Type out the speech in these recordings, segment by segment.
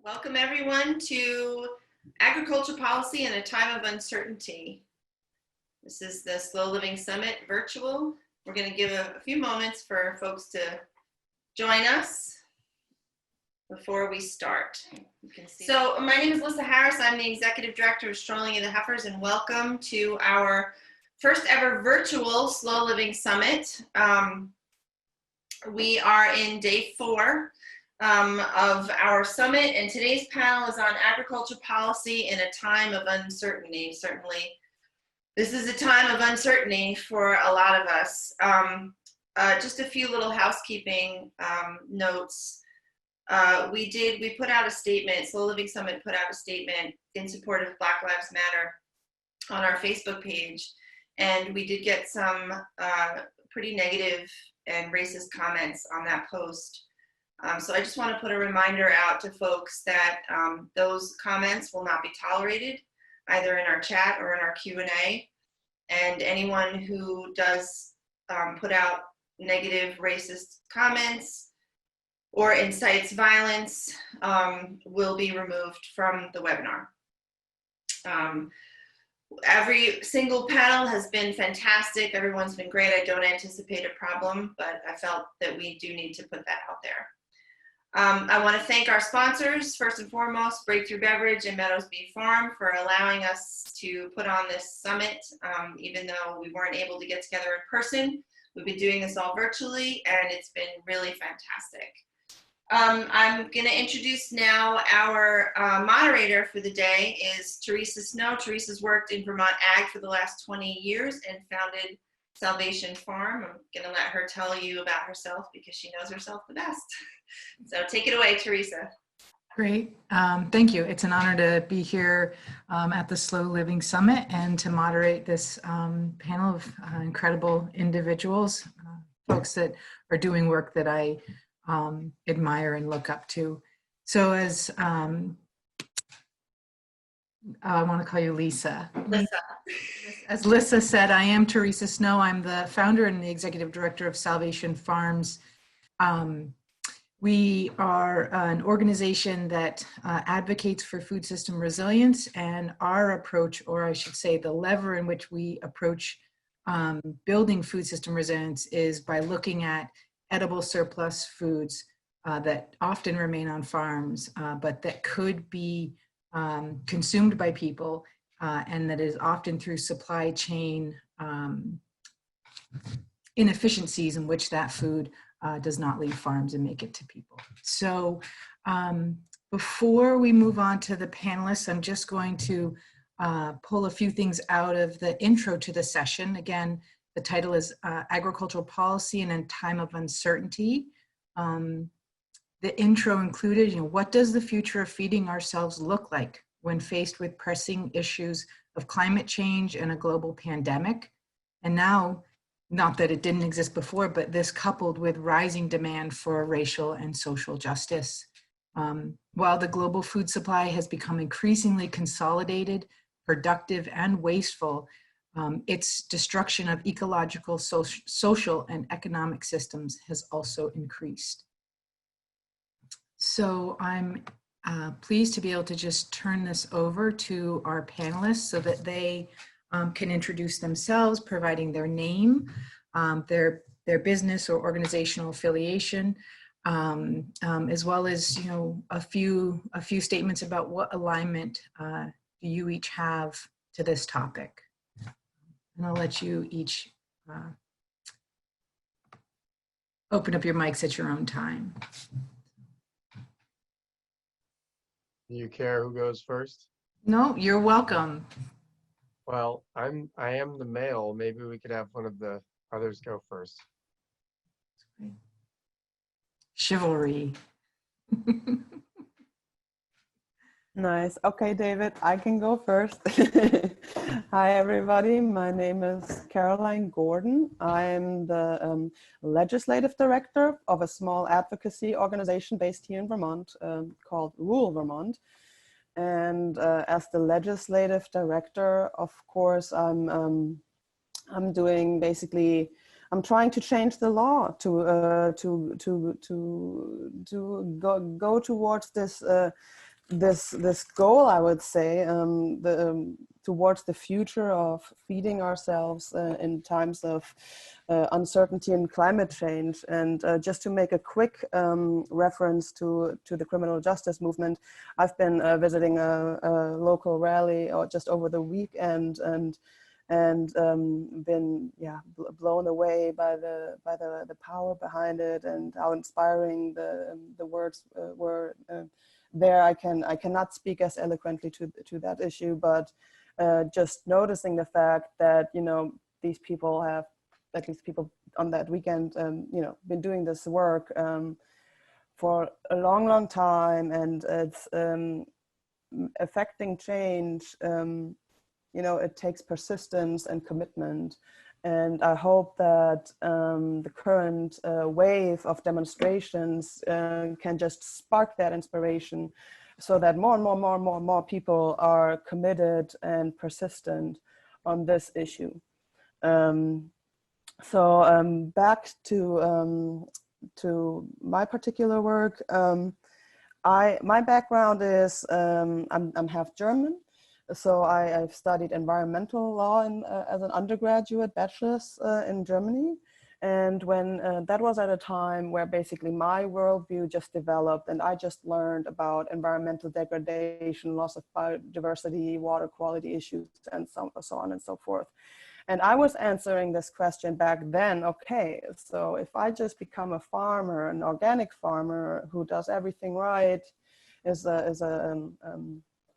Welcome everyone to Agriculture Policy in a Time of Uncertainty. This is the Slow Living Summit virtual. We're going to give a few moments for folks to join us before we start. So my name is Lissa Harris. I'm the Executive Director of Strolling of the Heifers, and welcome to our first ever virtual Slow Living Summit. We are in day 4 of our summit, and today's panel is on agriculture policy in a time of uncertainty. Certainly, this is a time of uncertainty for a lot of us. Just a few little housekeeping notes. We put out a statement, Slow Living Summit put out a statement in support of Black Lives Matter on our Facebook page, and we did get some pretty negative and racist comments on that post. So I just want to put a reminder out to folks that those comments will not be tolerated, either in our chat or in our Q&A. And anyone who does put out negative racist comments or incites violence will be removed from the webinar. Every single panel has been fantastic. Everyone's been great. I don't anticipate a problem, but I felt that we do need to put that out there. I want to thank our sponsors, first and foremost, Breakthrough Beverage and Meadows Beef Farm, for allowing us to put on this summit, even though we weren't able to get together in person. We've been doing this all virtually, and it's been really fantastic. I'm going to introduce now our moderator for the day is Teresa Snow. Teresa's worked in Vermont Ag for the last 20 years and founded Salvation Farm. I'm going to let her tell you about herself because she knows herself the best. So take it away, Teresa. Great. Thank you. It's an honor to be here at the Slow Living Summit and to moderate this panel of incredible individuals, folks that are doing work that I admire and look up to. So as I want to call you Lisa. As Lissa said, I am Teresa Snow. I'm the founder and the executive director of Salvation Farms. We are an organization that advocates for food system resilience, and our approach, or I should say the lever in which we approach building food system resilience, is by looking at edible surplus foods that often remain on farms, but that could be consumed by people, and that is often through supply chain inefficiencies in which that food does not leave farms and make it to people. So before we move on to the panelists, I'm just going to pull a few things out of the intro to the session. Again, the title is Agricultural Policy in a Time of Uncertainty. The intro included, what does the future of feeding ourselves look like when faced with pressing issues of climate change and a global pandemic? And now, not that it didn't exist before, but this coupled with rising demand for racial and social justice. While the global food supply has become increasingly consolidated, productive, and wasteful, its destruction of ecological, social, and economic systems has also increased. So I'm pleased to be able to just turn this over to our panelists so that they can introduce themselves, providing their name, their business or organizational affiliation, as well as a few statements about what alignment do you each have to this topic. And I'll let you each open up your mics at your own time. Do you care who goes first? No, you're welcome. Well, I am the male. Maybe we could have one of the others go first. Chivalry. Nice. Okay, David, I can go first. Hi, everybody. My name is Caroline Gordon. I'm the legislative director of a small advocacy organization based here in Vermont called Rural Vermont. And as the legislative director, of course, I'm doing basically, I'm trying to change the law to go towards this this goal, I would say, towards the future of feeding ourselves in times of uncertainty and climate change. And just to make a quick reference to the criminal justice movement, I've been visiting a local rally or just over the weekend, and been blown away by the power behind it and how inspiring the words were. There, I cannot speak as eloquently to that issue, but just noticing the fact that, you know, these people have, at least people on that weekend, you know, been doing this work for a long time, and it's affecting change. You know, it takes persistence and commitment. And I hope that the current wave of demonstrations can just spark that inspiration, so that more and more people are committed and persistent on this issue. Back to my particular work. My background is I'm half German. So I've studied environmental law as an undergraduate bachelor's in Germany. And when that was at a time where basically my worldview just developed, and I just learned about environmental degradation, loss of biodiversity, water quality issues, and so on and so forth. And I was answering this question back then, okay, so if I just become a farmer, an organic farmer who does everything right,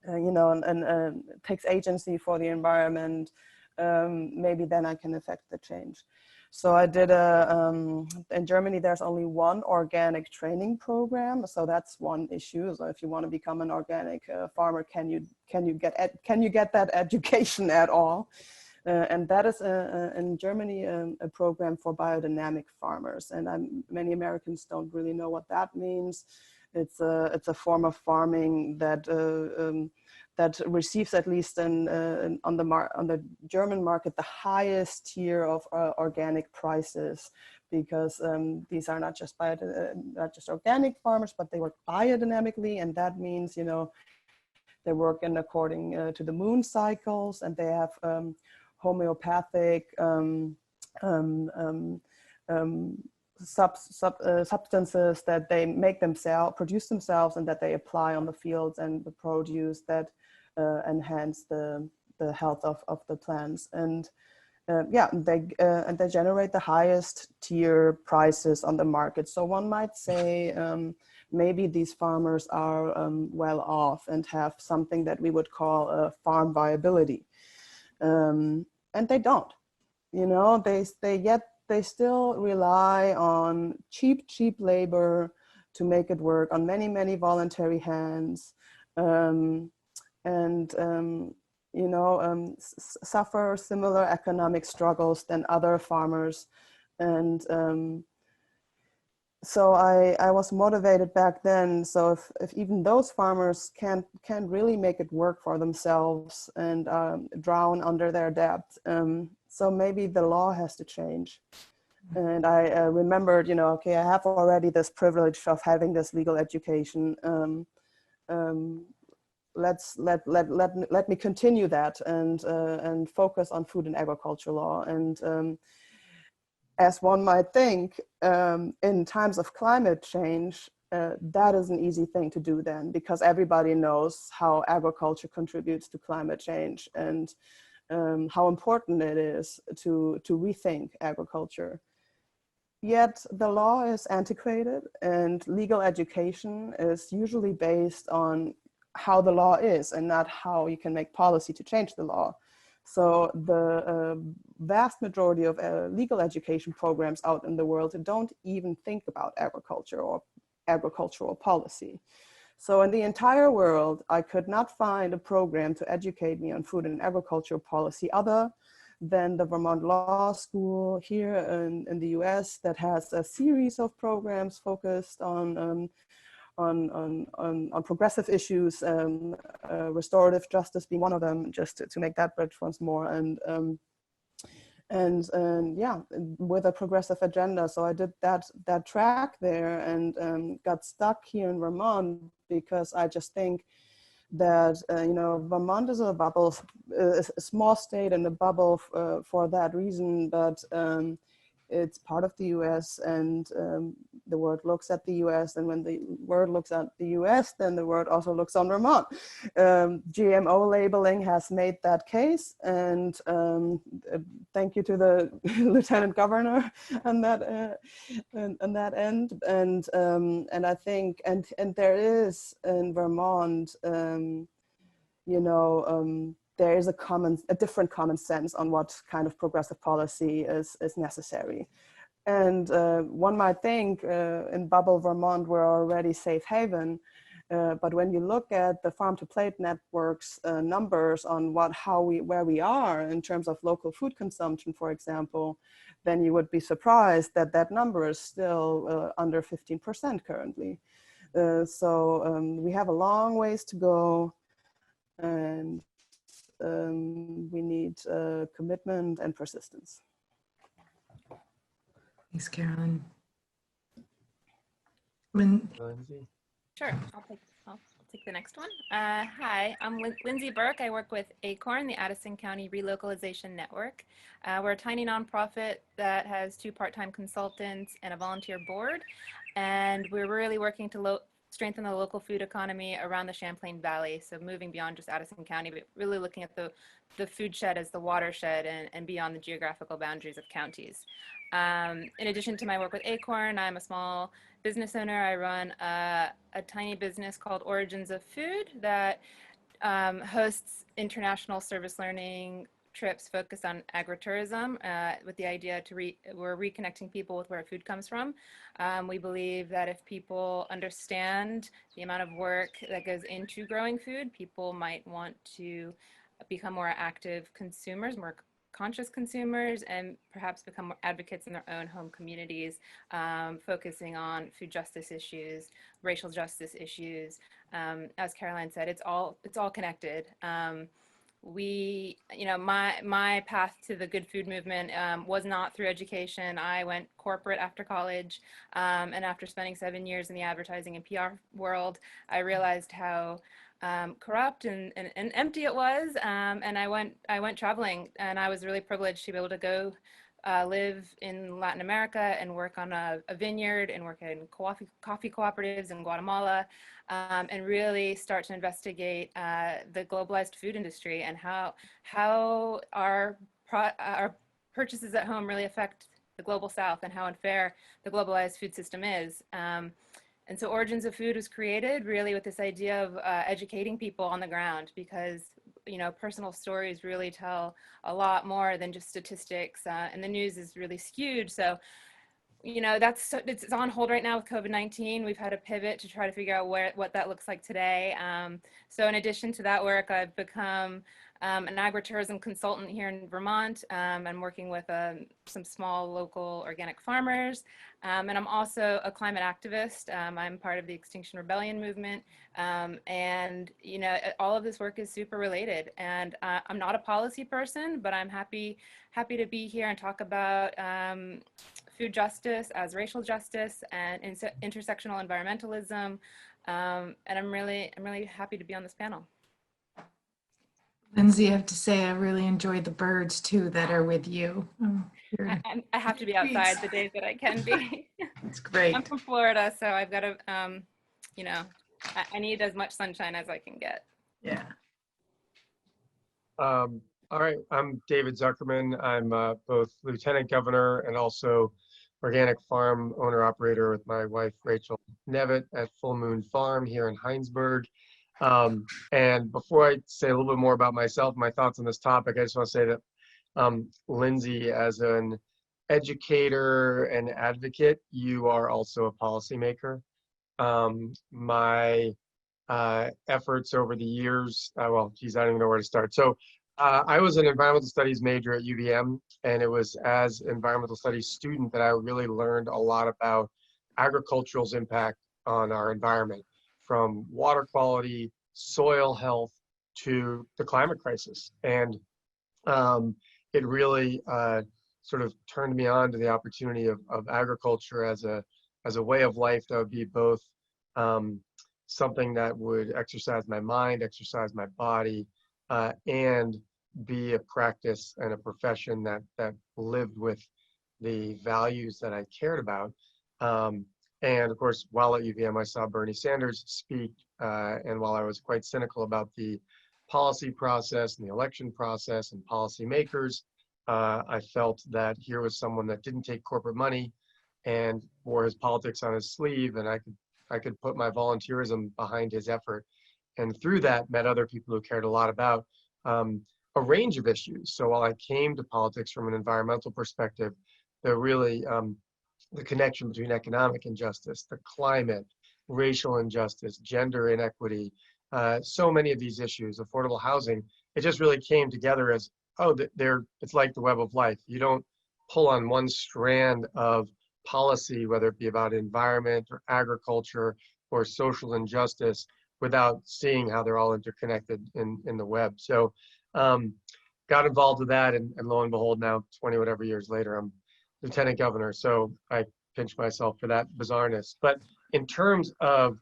you know, and takes agency for the environment, maybe then I can affect the change. So I did in Germany, there's only one organic training program. So that's one issue. So if you want to become an organic farmer, can you get that education at all? And that is in Germany a program for biodynamic farmers. And many Americans don't really know what that means. It's a form of farming that that receives, at least on the German market, the highest tier of organic prices, because these are not just organic farmers, but they work biodynamically, and that means, you know, they work according to the moon cycles, and they have homeopathic substances that they produce themselves, and that they apply on the fields and the produce that enhance the health of the plants. And they generate the highest tier prices on the market. So one might say maybe these farmers are well off and have something that we would call farm viability. And they don't, you know, they still rely on cheap labor to make it work, on many voluntary hands, you know, suffer similar economic struggles than other farmers. And so I was motivated back then. So if even those farmers can't really make it work for themselves and drown under their debt, so maybe the law has to change. And I remembered, you know, okay, I have already this privilege of having this legal education. Let me continue that and focus on food and agriculture law. And as one might think, in times of climate change, that is an easy thing to do then, because everybody knows how agriculture contributes to climate change, and how important it is to rethink agriculture. Yet the law is antiquated, and legal education is usually based on how the law is and not how you can make policy to change the law. So the vast majority of legal education programs out in the world don't even think about agriculture or agricultural policy. So in the entire world, I could not find a program to educate me on food and agricultural policy other than the Vermont Law School here in the US, that has a series of programs focused on progressive issues, restorative justice being one of them, just to make that bridge once more, and yeah, with a progressive agenda. So I did that track there, and got stuck here in Vermont because I just think that Vermont is a bubble, a small state and a bubble for that reason, but it's part of the US, and the world looks at the US, and when the world looks at the US, then the world also looks on Vermont. GMO labeling has made that case, and thank you to the Lieutenant Governor on that end, and I think, and there is in Vermont, there is a different common sense on what kind of progressive policy is necessary. And one might think in bubble Vermont, we're already safe haven. But when you look at the farm to plate networks numbers on where we are in terms of local food consumption, for example, then you would be surprised that that number is still under 15% currently. So we have a long ways to go, and we need commitment and persistence. Thanks, Carolyn. Lynn, Lindsay? Sure, I'll take the next one. Hi, I'm Lindsey Berk. I work with ACORN, the Addison County Relocalization Network. We're a tiny nonprofit that has 2 part-time consultants and a volunteer board. And we're really working to strengthen the local food economy around the Champlain Valley. So moving beyond just Addison County, but really looking at the food shed as the watershed and beyond the geographical boundaries of counties. In addition to my work with ACORN, I'm a small business owner. I run a tiny business called Origins of Food that hosts international service learning trips focused on agritourism with the idea we're reconnecting people with where food comes from. We believe that if people understand the amount of work that goes into growing food, people might want to become more active consumers, more conscious consumers, and perhaps become more advocates in their own home communities, focusing on food justice issues, racial justice issues. As Caroline said, it's all connected. My path to the good food movement was not through education. I went corporate after college, and after spending 7 years in the advertising and PR world, I realized how corrupt and empty it was, and I went traveling, and I was really privileged to be able to go live in Latin America and work on a vineyard and work in coffee cooperatives in Guatemala, and really start to investigate the globalized food industry and how our purchases at home really affect the global South and how unfair the globalized food system is. And so Origins of Food was created really with this idea of educating people on the ground, because personal stories really tell a lot more than just statistics, and the news is really skewed. So it's on hold right now with COVID-19. We've had to pivot to try to figure out what that looks like today. So in addition to that work, I've become an agritourism consultant here in Vermont. I'm working with some small local organic farmers, and I'm also a climate activist. I'm part of the Extinction Rebellion movement, and all of this work is super related. And I'm not a policy person, but I'm happy to be here and talk about food justice as racial justice and intersectional environmentalism, and I'm really happy to be on this panel. Lindsay, I have to say I really enjoyed the birds too that are with you. I have to be outside the days that I can be. It's great. I'm from Florida, so I've got to, I need as much sunshine as I can get. Yeah. All right, I'm David Zuckerman. I'm both Lieutenant Governor and also organic farm owner-operator with my wife, Rachel Nevitt, at Full Moon Farm here in Heinsberg. And before I say a little bit more about myself, my thoughts on this topic, I just want to say that Lindsay, as an educator and advocate, you are also a policymaker. My efforts over the years, well, geez, I don't even know where to start. So I was an environmental studies major at UVM, and it was as an environmental studies student that I really learned a lot about agricultural's impact on our environment, from water quality, soil health, to the climate crisis. And it really sort of turned me on to the opportunity of agriculture as a way of life that would be both something that would exercise my mind, exercise my body, and be a practice and a profession that lived with the values that I cared about. And of course, while at UVM, I saw Bernie Sanders speak, and while I was quite cynical about the policy process and the election process and policymakers, I felt that here was someone that didn't take corporate money and wore his politics on his sleeve, and I could put my volunteerism behind his effort, and through that met other people who cared a lot about a range of issues. So while I came to politics from an environmental perspective, the connection between economic injustice, the climate, racial injustice, gender inequity, so many of these issues, affordable housing, it just really came together as, oh, it's like the web of life. You don't pull on one strand of policy, whether it be about environment or agriculture or social injustice, without seeing how they're all interconnected in the web. So got involved with that, and lo and behold, now 20 whatever years later, I'm lieutenant governor. So I pinch myself for that bizarreness. But in terms of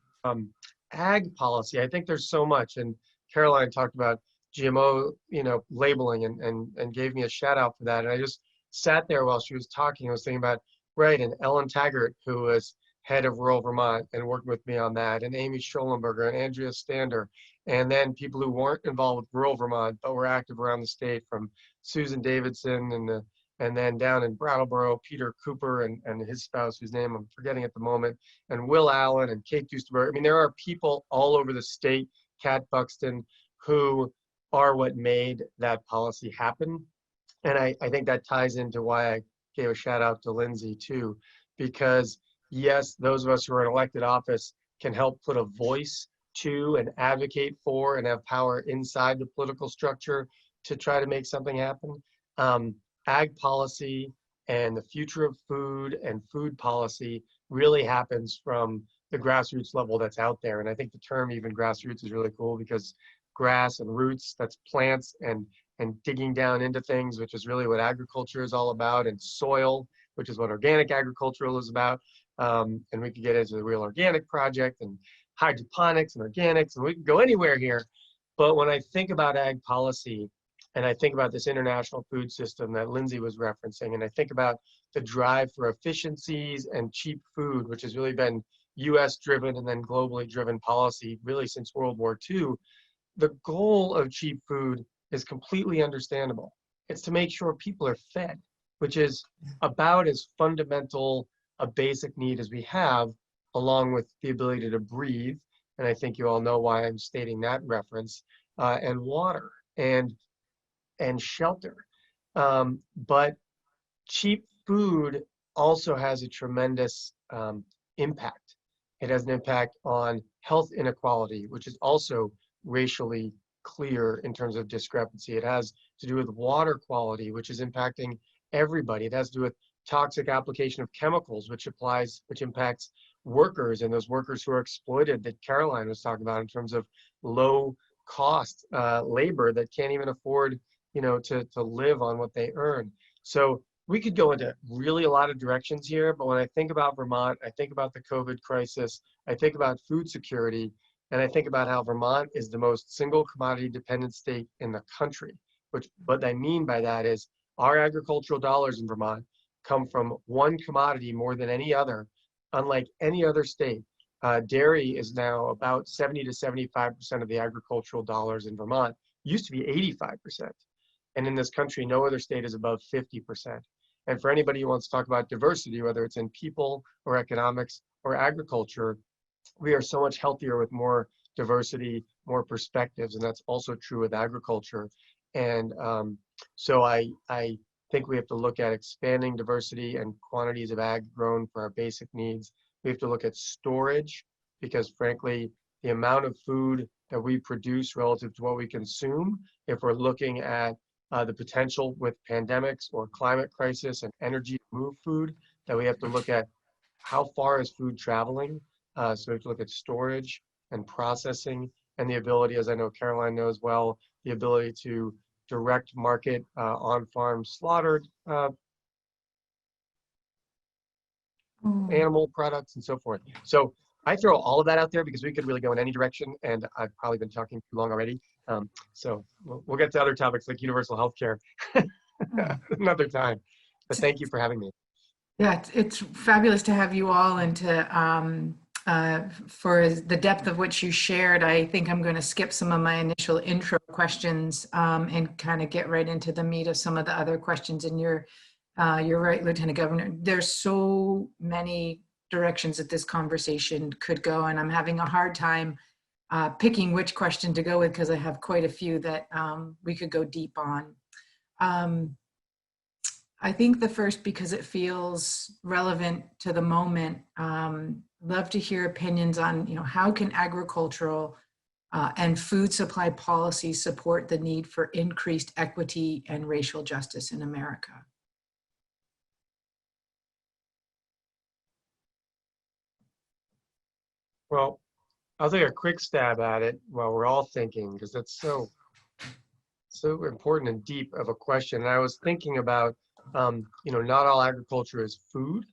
ag policy, I think there's so much, and Caroline talked about GMO, labeling, and gave me a shout out for that. And I just sat there while she was talking. I was thinking about, right, and Ellen Taggart, who was head of rural Vermont and worked with me on that, and Amy Schollenberger and Andrea Stander, and then people who weren't involved with rural Vermont but were active around the state, from Susan Davidson and then down in Brattleboro, Peter Cooper and his spouse, whose name I'm forgetting at the moment, and Will Allen and Kate Duesterberg. I mean, there are people all over the state, Kat Buxton, who are what made that policy happen. And I think that ties into why I gave a shout out to Lindsey too, because yes, those of us who are in elected office can help put a voice to and advocate for and have power inside the political structure to try to make something happen. Ag policy and the future of food and food policy really happens from the grassroots level that's out there. And I think the term even grassroots is really cool, because grass and roots, that's plants and digging down into things, which is really what agriculture is all about, and soil, which is what organic agricultural is about. And we could get into the Real Organic Project and hydroponics and organics, and we can go anywhere here. But when I think about ag policy, and I think about this international food system that Lindsey was referencing, and I think about the drive for efficiencies and cheap food, which has really been US driven and then globally driven policy really since World War II, the goal of cheap food is completely understandable. It's to make sure people are fed, which is about as fundamental a basic need as we have, along with the ability to breathe. And I think you all know why I'm stating that reference, and water and shelter. But cheap food also has a tremendous impact. It has an impact on health inequality, which is also racially clear in terms of discrepancy. It has to do with water quality, which is impacting everybody. It has to do with toxic application of chemicals, which impacts workers, and those workers who are exploited that Caroline was talking about, in terms of low cost labor that can't even afford to live on what they earn. So we could go into really a lot of directions here, but when I think about Vermont, I think about the COVID crisis, I think about food security, and I think about how Vermont is the most single commodity dependent state in the country. What I mean by that is our agricultural dollars in Vermont come from one commodity more than any other, unlike any other state. Dairy is now about 70 to 75% of the agricultural dollars in Vermont. Used to be 85%. And in this country, no other state is above 50%. And for anybody who wants to talk about diversity, whether it's in people or economics or agriculture, we are so much healthier with more diversity, more perspectives, and that's also true with agriculture. And so I think we have to look at expanding diversity and quantities of ag grown for our basic needs. We have to look at storage, because frankly, the amount of food that we produce relative to what we consume, if we're looking at the potential with pandemics or climate crisis and energy to move food, that we have to look at how far is food traveling. So we have to look at storage and processing, and the ability, as I know Caroline knows well, the ability to direct market on-farm slaughtered animal products and so forth. So I throw all of that out there because we could really go in any direction, and I've probably been talking too long already. So we'll get to other topics like universal healthcare another time. But thank you for having me. Yeah, it's fabulous to have you all and to for the depth of which you shared. I think I'm going to skip some of my initial intro questions and kind of get right into the meat of some of the other questions. And you're right, Lieutenant Governor. There's so many directions that this conversation could go, and I'm having a hard time picking which question to go with because I have quite a few that we could go deep on. I think the first, because it feels relevant to the moment, love to hear opinions on, how can agricultural and food supply policy support the need for increased equity and racial justice in America? Well, I'll take a quick stab at it while we're all thinking, because that's so important and deep of a question. And I was thinking about, not all agriculture is food.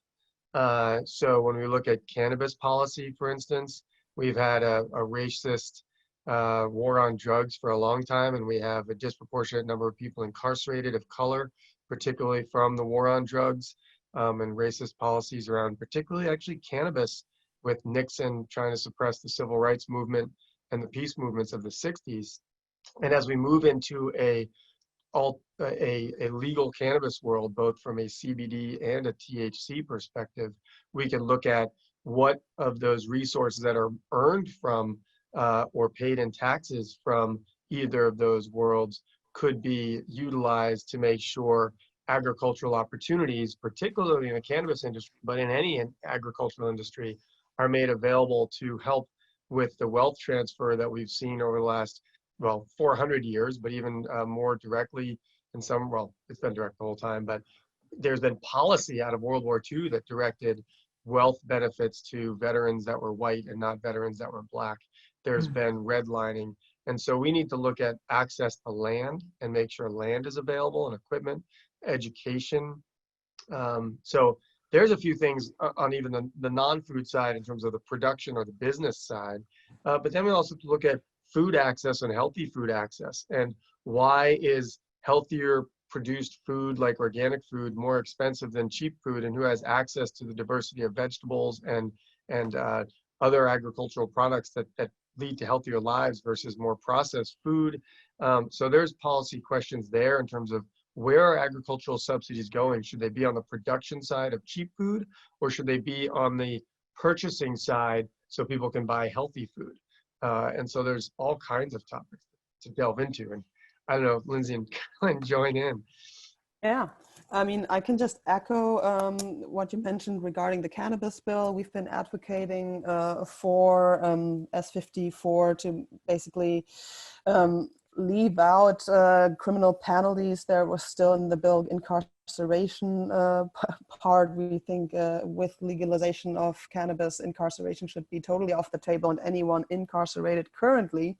So when we look at cannabis policy, for instance, we've had a racist war on drugs for a long time, and we have a disproportionate number of people incarcerated of color, particularly from the war on drugs, and racist policies around particularly actually cannabis, with Nixon trying to suppress the civil rights movement and the peace movements of the 60s. And as we move into a legal cannabis world, both from a CBD and a THC perspective, we can look at what of those resources that are earned from or paid in taxes from either of those worlds could be utilized to make sure agricultural opportunities, particularly in the cannabis industry, but in any agricultural industry, are made available to help with the wealth transfer that we've seen over the last 400 years, but even more directly in some, it's been direct the whole time, but there's been policy out of World War II that directed wealth benefits to veterans that were white and not veterans that were black. There's been redlining. And so we need to look at access to land and make sure land is available and equipment, education. So there's a few things on even the non-food side in terms of the production or the business side. But then we also have to look at food access and healthy food access, and why is healthier produced food like organic food more expensive than cheap food, and who has access to the diversity of vegetables and other agricultural products that lead to healthier lives versus more processed food. So there's policy questions there in terms of where are agricultural subsidies going? Should they be on the production side of cheap food, or should they be on the purchasing side so people can buy healthy food? And so there's all kinds of topics to delve into. And I don't know if Lindsey and Caroline join in. Yeah, I mean, I can just echo what you mentioned regarding the cannabis bill. We've been advocating for S54 to basically leave out criminal penalties. There was still in the bill incarceration part. We think with legalization of cannabis, incarceration should be totally off the table, and anyone incarcerated currently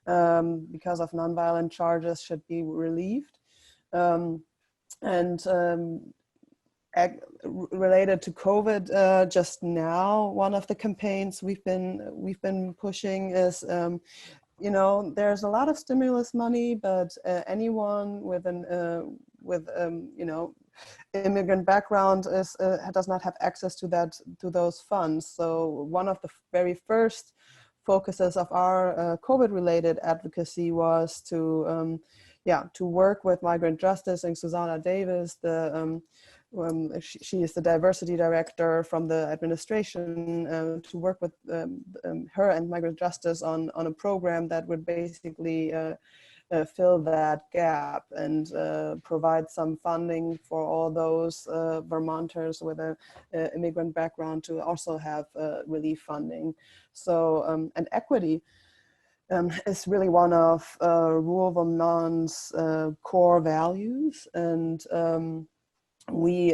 because of nonviolent charges should be relieved. Related to COVID, just now, one of the campaigns we've been pushing is, there's a lot of stimulus money, but anyone with immigrant background does not have access to those funds. So one of the very first focuses of our COVID-related advocacy was to work with Migrant Justice and Susanna Davis. She is the diversity director from the administration, to work with her and Migrant Justice on a program that would basically fill that gap and provide some funding for all those Vermonters with an immigrant background to also have relief funding. So, and equity is really one of rural Vermont's core values, and we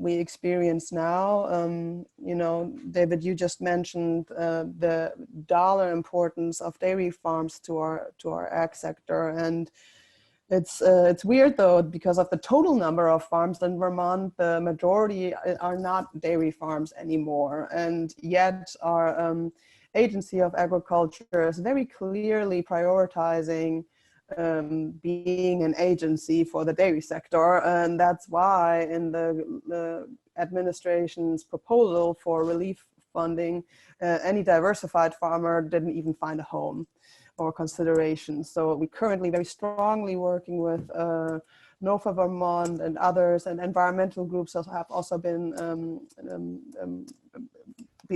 experience now, David, you just mentioned the dollar importance of dairy farms to our ag sector, and It's weird though, because of the total number of farms in Vermont, the majority are not dairy farms anymore, and yet our Agency of Agriculture is very clearly prioritizing being an agency for the dairy sector, and that's why in the administration's proposal for relief funding, any diversified farmer didn't even find a home or consideration. So we currently very strongly working with NOFA Vermont and others, and environmental groups have also been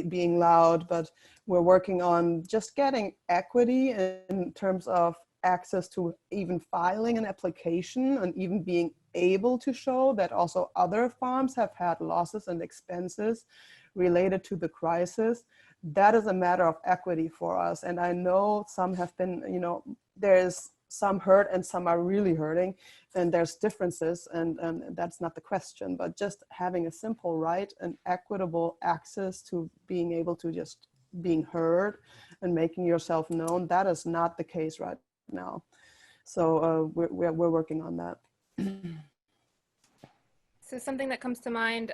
being loud, but we're working on just getting equity in terms of access to even filing an application and even being able to show that also other farms have had losses and expenses related to the crisis. That is a matter of equity for us. And I know some have been, you know, there's some hurt and some are really hurting, and there's differences, and that's not the question, but just having a simple right and equitable access to being able to just being heard and making yourself known, that is not the case right now. So we're working on that. So something that comes to mind,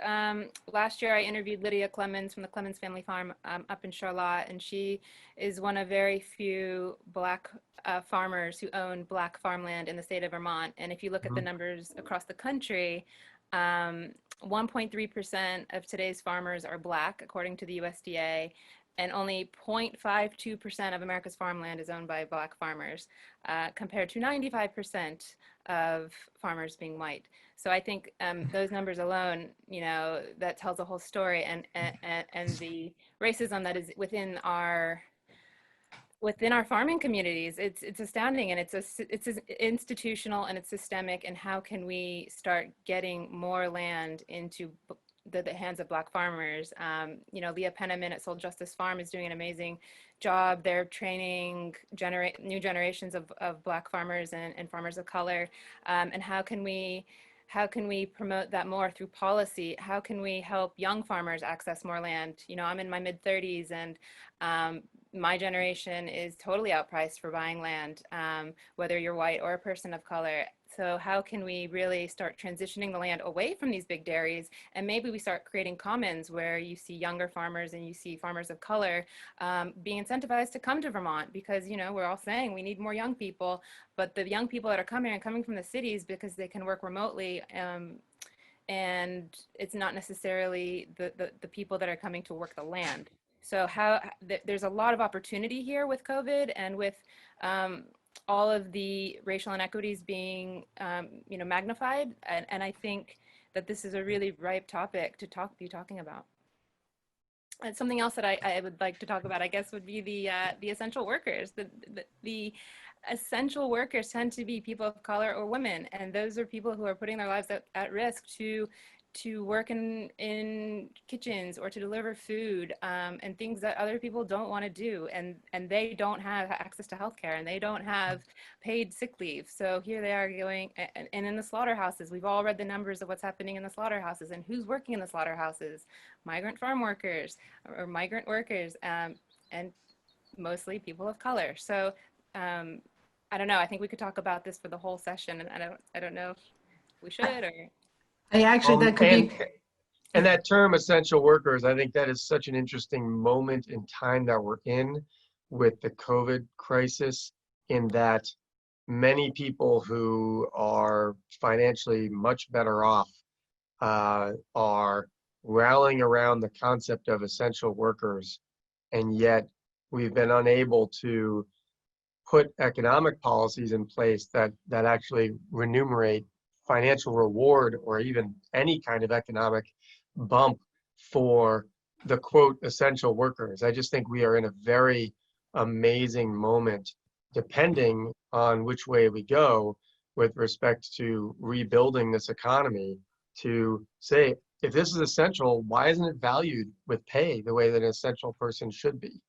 last year I interviewed Lydia Clements from the Clements Family Farm up in Charlotte, and she is one of very few Black farmers who own Black farmland in the state of Vermont. And if you look at the numbers across the country, 1.3% of today's farmers are Black, according to the USDA, and only 0.52% of America's farmland is owned by Black farmers, compared to 95% of farmers being white. So I think those numbers alone, you know, that tells a whole story, and the racism that is within our farming communities, it's astounding, and it's institutional and it's systemic. And how can we start getting more land into the hands of Black farmers? You know, Leah Penniman at Soul Justice Farm is doing an amazing job. They're training new generations of Black farmers and farmers of color. And how can we promote that more through policy? How can we help young farmers access more land? You know, I'm in my mid-30s, and my generation is totally outpriced for buying land, whether you're white or a person of color. So how can we really start transitioning the land away from these big dairies? And maybe we start creating commons where you see younger farmers and you see farmers of color being incentivized to come to Vermont, because, you know, we're all saying we need more young people, but the young people that are coming from the cities because they can work remotely, and it's not necessarily the people that are coming to work the land. So there's a lot of opportunity here with COVID, and with all of the racial inequities being, you know, magnified. And I think that this is a really ripe topic to be talking about. And something else that I would like to talk about, I guess, would be the essential workers. The essential workers tend to be people of color or women, and those are people who are putting their lives at risk to work in kitchens or to deliver food, and things that other people don't want to do, and they don't have access to healthcare, and they don't have paid sick leave. So here they are going, and in the slaughterhouses, we've all read the numbers of what's happening in the slaughterhouses, and who's working in the slaughterhouses? Migrant farm workers or migrant workers, and mostly people of color. So I don't know, I think we could talk about this for the whole session, and I don't know if we should, or that could be. And that term essential workers, I think that is such an interesting moment in time that we're in with the COVID crisis, in that many people who are financially much better off are rallying around the concept of essential workers, and yet we've been unable to put economic policies in place that actually remunerate financial reward or even any kind of economic bump for the quote essential workers. I just think we are in a very amazing moment, depending on which way we go with respect to rebuilding this economy, to say, if this is essential, why isn't it valued with pay the way that an essential person should be?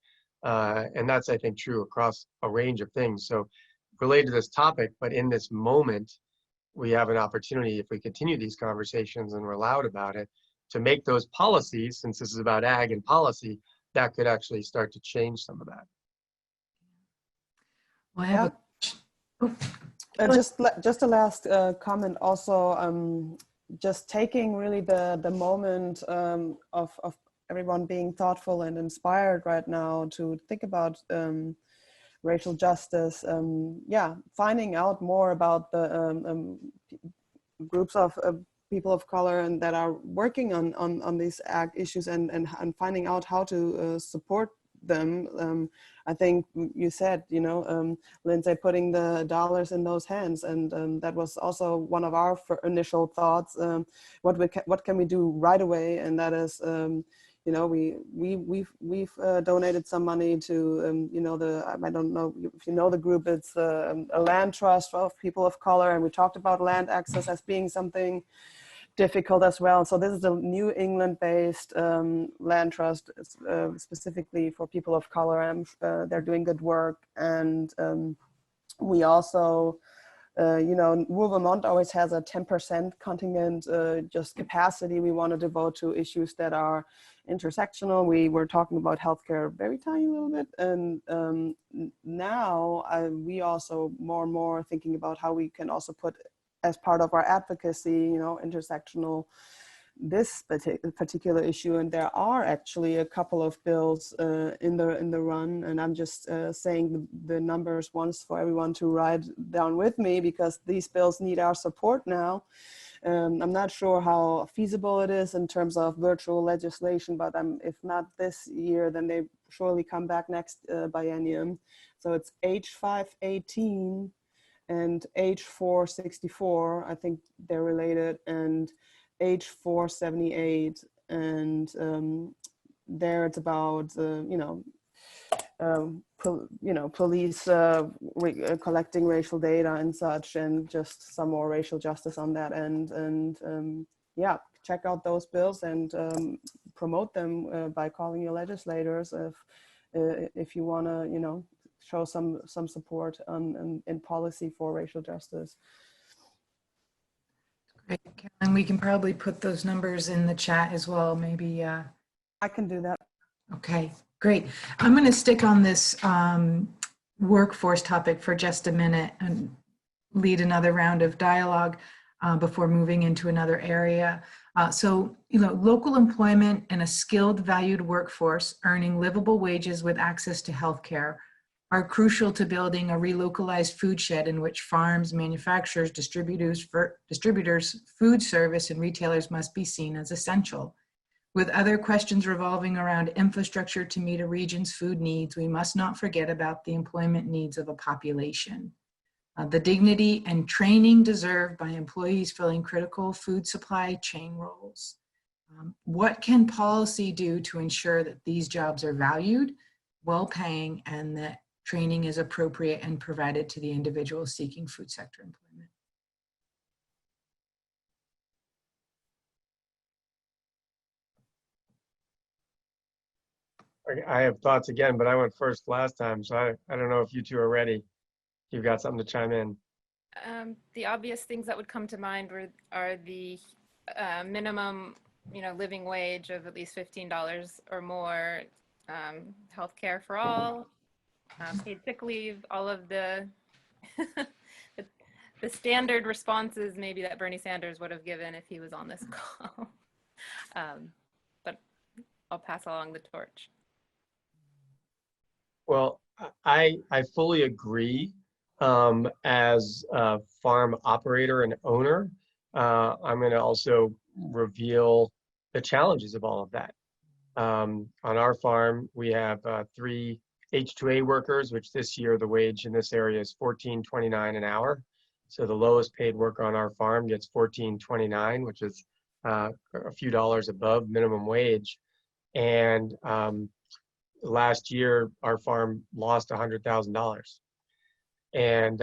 And that's, I think, true across a range of things. So related to this topic, but in this moment, we have an opportunity, if we continue these conversations and we're loud about it, to make those policies, since this is about ag and policy, that could actually start to change some of that. Well, I have Just a last comment also, just taking really the moment of everyone being thoughtful and inspired right now to think about racial justice. Yeah, finding out more about the groups of people of color and that are working on these issues and finding out how to support them. I think you said, you know, Lindsay, putting the dollars in those hands, and that was also one of our initial thoughts. What can we do right away? And that is, you know, we've donated some money to, you know, I don't know if you know the group. It's a land trust of people of color, and we talked about land access as being something difficult as well. So this is a New England-based land trust specifically for people of color, and they're doing good work. And we also, you know, rural Vermont always has a 10% contingent just capacity we want to devote to issues that are intersectional. We were talking about healthcare very tiny little bit, and now we also more and more thinking about how we can also put as part of our advocacy, you know, intersectional, this particular issue. And there are actually a couple of bills in the run, and I'm just saying the numbers once for everyone to write down with me, because these bills need our support now. I'm not sure how feasible it is in terms of virtual legislation, but if not this year, then they surely come back next biennium. So it's H518 and H464, I think they're related, and H478, and there it's about you know, police collecting racial data and such, and just some more racial justice on that end. And yeah, check out those bills and promote them by calling your legislators if you want to, you know, show some support in policy for racial justice. Great, and we can probably put those numbers in the chat as well, maybe. I can do that. Okay, great. I'm going to stick on this workforce topic for just a minute and lead another round of dialogue before moving into another area. So, you know, local employment and a skilled, valued workforce earning livable wages with access to healthcare are crucial to building a relocalized food shed in which farms, manufacturers, distributors, food service, and retailers must be seen as essential. With other questions revolving around infrastructure to meet a region's food needs, we must not forget about the employment needs of a population. The dignity and training deserved by employees filling critical food supply chain roles. What can policy do to ensure that these jobs are valued, well-paying, and that training is appropriate and provided to the individuals seeking food sector employment? I have thoughts again, but I went first last time, so I don't know if you two are ready. You've got something to chime in. The obvious things that would come to mind are the minimum, you know, living wage of at least $15 or more, healthcare for all, paid sick leave, all of the the standard responses maybe that Bernie Sanders would have given if he was on this call. But I'll pass along the torch. Well, I fully agree. As a farm operator and owner, I'm going to also reveal the challenges of all of that. On our farm, we have 3 H2A workers, which this year the wage in this area is $14.29 an hour. So the lowest paid worker on our farm gets $14.29, which is a few dollars above minimum wage. And last year, our farm lost $100,000. And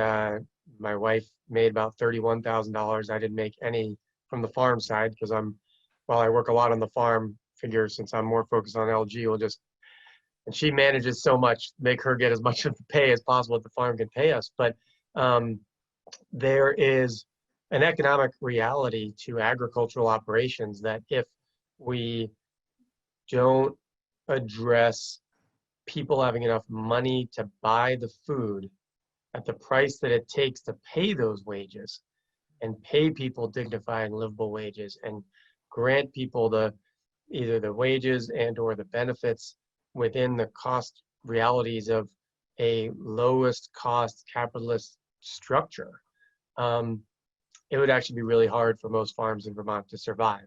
my wife made about $31,000. I didn't make any from the farm side because while I work a lot on the farm, figure since I'm more focused on LG, and she manages so much, make her get as much of the pay as possible that the farm can pay us. But there is an economic reality to agricultural operations that if we don't address people having enough money to buy the food, at the price that it takes to pay those wages and pay people dignified and livable wages and grant people either the wages and or the benefits within the cost realities of a lowest cost capitalist structure, it would actually be really hard for most farms in Vermont to survive.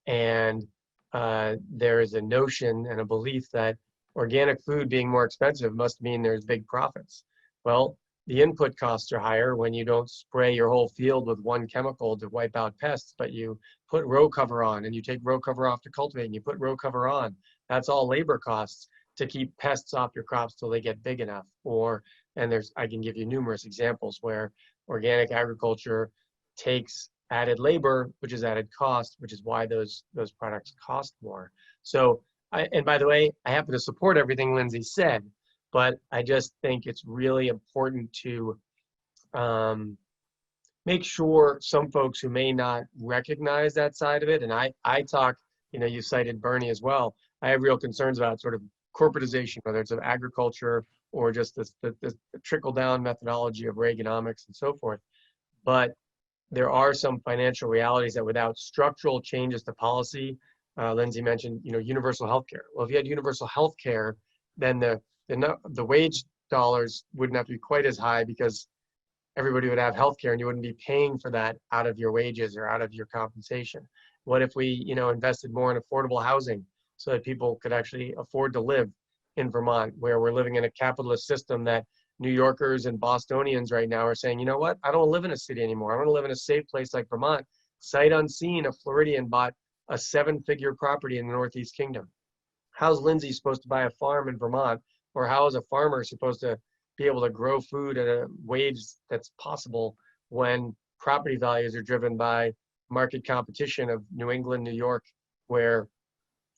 And there is a notion and a belief that organic food being more expensive must mean there's big profits. Well, the input costs are higher when you don't spray your whole field with one chemical to wipe out pests, but you put row cover on and you take row cover off to cultivate and you put row cover on. That's all labor costs to keep pests off your crops till they get big enough. I can give you numerous examples where organic agriculture takes added labor, which is added cost, which is why those products cost more. So, and by the way, I happen to support everything Lindsey said, but I just think it's really important to make sure some folks who may not recognize that side of it, and I talk, you cited Bernie as well, I have real concerns about sort of corporatization, whether it's of agriculture or just the trickle-down methodology of Reaganomics and so forth. But there are some financial realities that without structural changes to policy, Lindsey mentioned, universal health care. Well, if you had universal health care, then the wage dollars wouldn't have to be quite as high because everybody would have health care and you wouldn't be paying for that out of your wages or out of your compensation. What if we, invested more in affordable housing so that people could actually afford to live in Vermont, where we're living in a capitalist system that New Yorkers and Bostonians right now are saying, you know what, I don't want to live in a city anymore. I want to live in a safe place like Vermont. Sight unseen, a Floridian bought a 7-figure property in the Northeast Kingdom. How's Lindsey supposed to buy a farm in Vermont? Or how is a farmer supposed to be able to grow food at a wage that's possible when property values are driven by market competition of New England, New York, where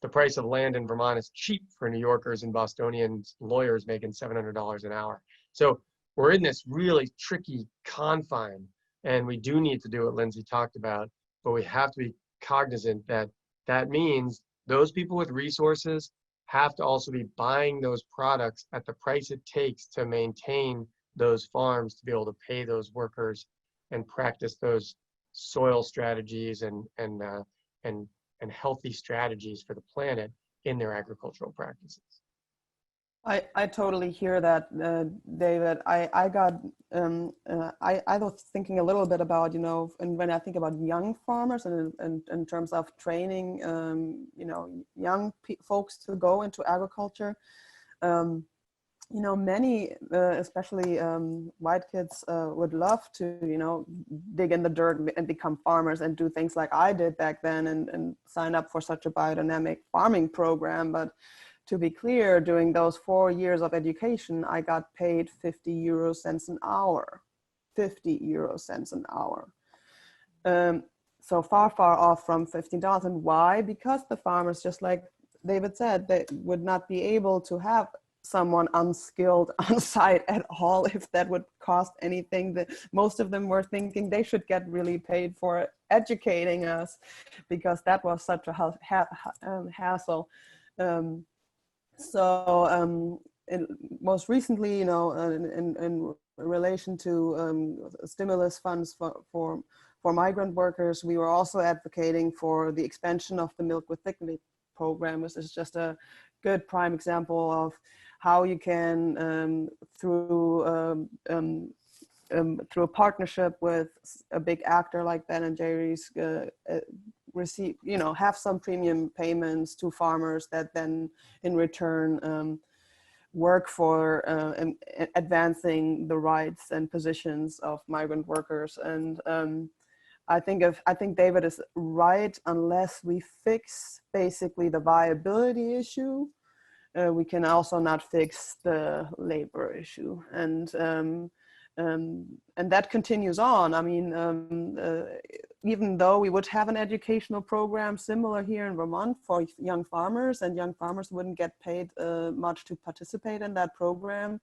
the price of land in Vermont is cheap for New Yorkers and Bostonians, lawyers making $700 an hour. So we're in this really tricky confine, and we do need to do what Lindsey talked about, but we have to be cognizant that that means those people with resources have to also be buying those products at the price it takes to maintain those farms, to be able to pay those workers and practice those soil strategies and healthy strategies for the planet in their agricultural practices. I totally hear that, David. I was thinking a little bit about, and when I think about young farmers and in terms of training, young folks to go into agriculture, many, especially white kids, would love to, dig in the dirt and become farmers and do things like I did back then and sign up for such a biodynamic farming program. But to be clear, during those 4 years of education, I got paid 50 euro cents an hour, 50 euro cents an hour. So far off from $15. And why? Because the farmers, just like David said, they would not be able to have someone unskilled on site at all if that would cost anything. That most of them were thinking they should get really paid for educating us because that was such a hassle. Most recently, in relation to stimulus funds for migrant workers, we were also advocating for the expansion of the Milk with Dignity program, which is just a good prime example of how you can, through a partnership with a big actor like Ben & Jerry's, receive, have some premium payments to farmers that then in return work for advancing the rights and positions of migrant workers. And I think David is right. Unless we fix basically the viability issue, we can also not fix the labor issue. And that continues on. I mean, even though we would have an educational program similar here in Vermont for young farmers, and young farmers wouldn't get paid much to participate in that program,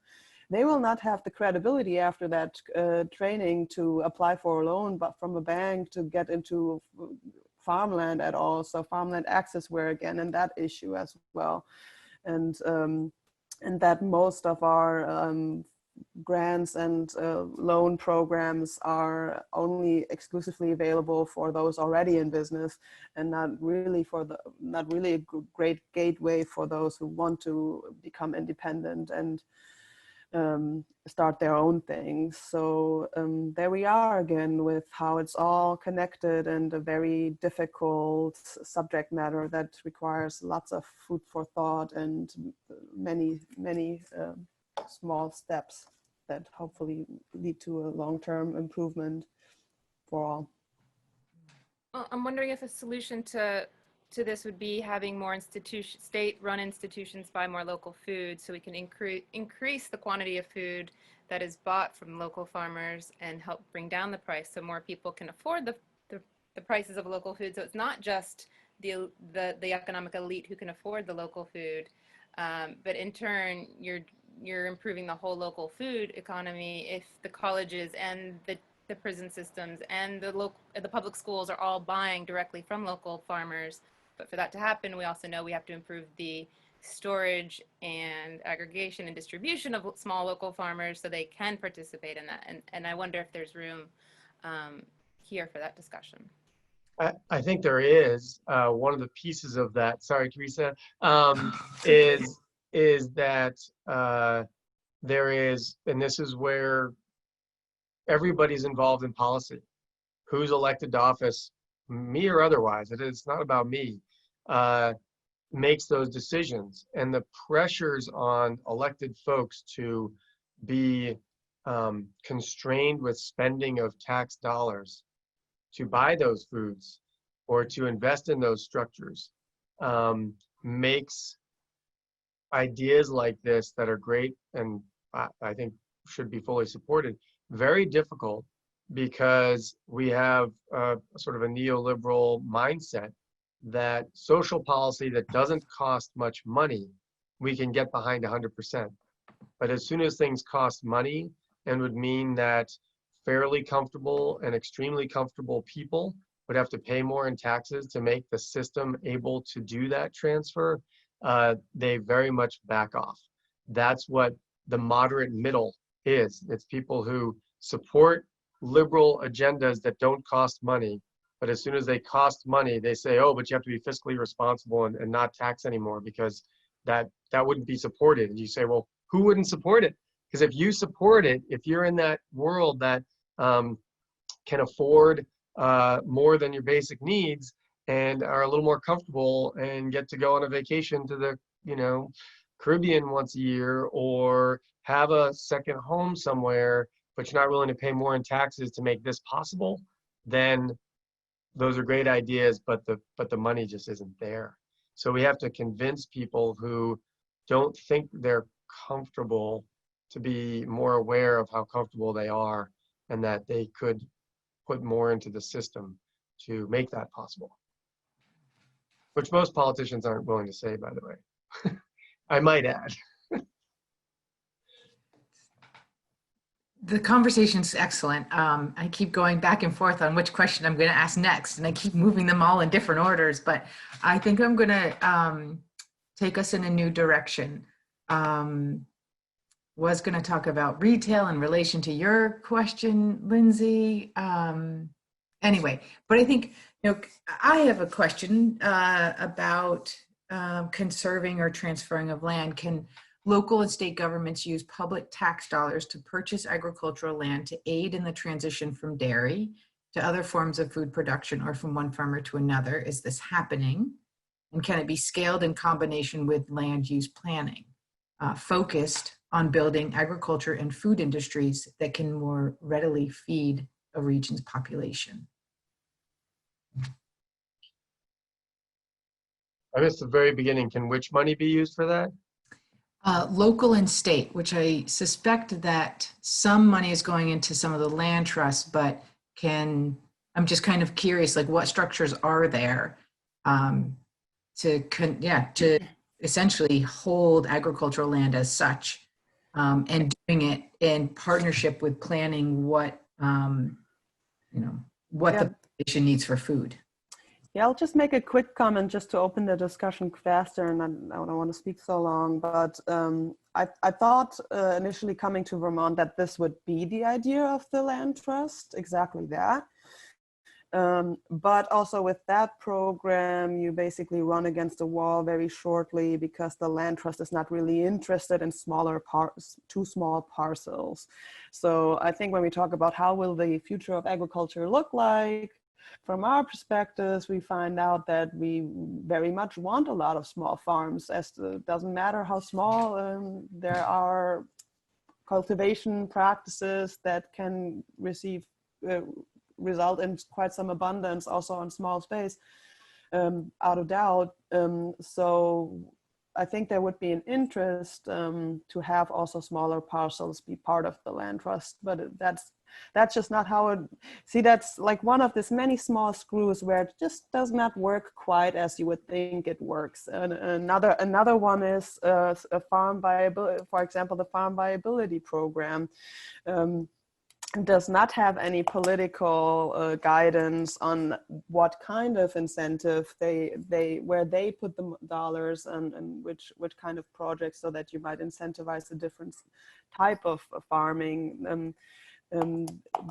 they will not have the credibility after that training to apply for a loan, but from a bank to get into farmland at all. So farmland access, where again, and that issue as well. And that most of our grants and loan programs are only exclusively available for those already in business, and not really a great gateway for those who want to become independent and start their own things. So there we are again with how it's all connected, and a very difficult subject matter that requires lots of food for thought and many small steps that hopefully lead to a long-term improvement for all. Well, I'm wondering if a solution to this would be having more state-run institutions buy more local food, so we can increase the quantity of food that is bought from local farmers and help bring down the price, so more people can afford the prices of local food. So it's not just the economic elite who can afford the local food, but in turn you're improving the whole local food economy if the colleges and the prison systems and the public schools are all buying directly from local farmers. But for that to happen, we also know we have to improve the storage and aggregation and distribution of small local farmers so they can participate in that. And I wonder if there's room here for that discussion. I think there is. One of the pieces of that, sorry, Teresa, is that there is, and this is where everybody's involved in policy. Who's elected to office, me or otherwise, it's not about me, makes those decisions. And the pressures on elected folks to be constrained with spending of tax dollars to buy those foods or to invest in those structures makes ideas like this that are great and I think should be fully supported very difficult, because we have sort of a neoliberal mindset that social policy that doesn't cost much money, we can get behind 100%. But as soon as things cost money and would mean that fairly comfortable and extremely comfortable people would have to pay more in taxes to make the system able to do that transfer, they very much back off. That's what the moderate middle is. It's people who support liberal agendas that don't cost money, but as soon as they cost money, they say, oh, but you have to be fiscally responsible and not tax anymore, because that wouldn't be supported. And you say, well, who wouldn't support it? Because if you support it, if you're in that world that can afford more than your basic needs and are a little more comfortable and get to go on a vacation to the Caribbean once a year, or have a second home somewhere, but you're not willing to pay more in taxes to make this possible, then those are great ideas, but the money just isn't there. So we have to convince people who don't think they're comfortable to be more aware of how comfortable they are, and that they could put more into the system to make that possible. Which most politicians aren't willing to say, by the way. I might add. The conversation's excellent. I keep going back and forth on which question I'm going to ask next, and I keep moving them all in different orders, but I think I'm going to take us in a new direction. Was going to talk about retail in relation to your question, Lindsay. Anyway, but I think, I have a question about conserving or transferring of land. Can local and state governments use public tax dollars to purchase agricultural land to aid in the transition from dairy to other forms of food production, or from one farmer to another? Is this happening? And can it be scaled in combination with land use planning, focused on building agriculture and food industries that can more readily feed a region's population? I missed the very beginning. Can which money be used for that? Local and state, which I suspect that some money is going into some of the land trusts, but I'm just kind of curious, like what structures are there to essentially hold agricultural land as such, and doing it in partnership with planning what the population needs for food. Yeah, I'll just make a quick comment just to open the discussion faster, and I don't want to speak so long, but I thought initially coming to Vermont that this would be the idea of the land trust, exactly that. But also with that program, you basically run against a wall very shortly because the land trust is not really interested in smaller parts, too small parcels. So I think when we talk about how will the future of agriculture look like, from our perspectives, we find out that we very much want a lot of small farms, as it doesn't matter how small, there are cultivation practices that can result in quite some abundance also on small space, out of doubt. So I think there would be an interest to have also smaller parcels be part of the land trust, but that's just not how it, see, that's like one of this many small screws where it just does not work quite as you would think it works. And another one is a farm viability, for example, the farm viability program. Does not have any political guidance on what kind of incentive where they put the dollars and which kind of projects, so that you might incentivize a different type of farming.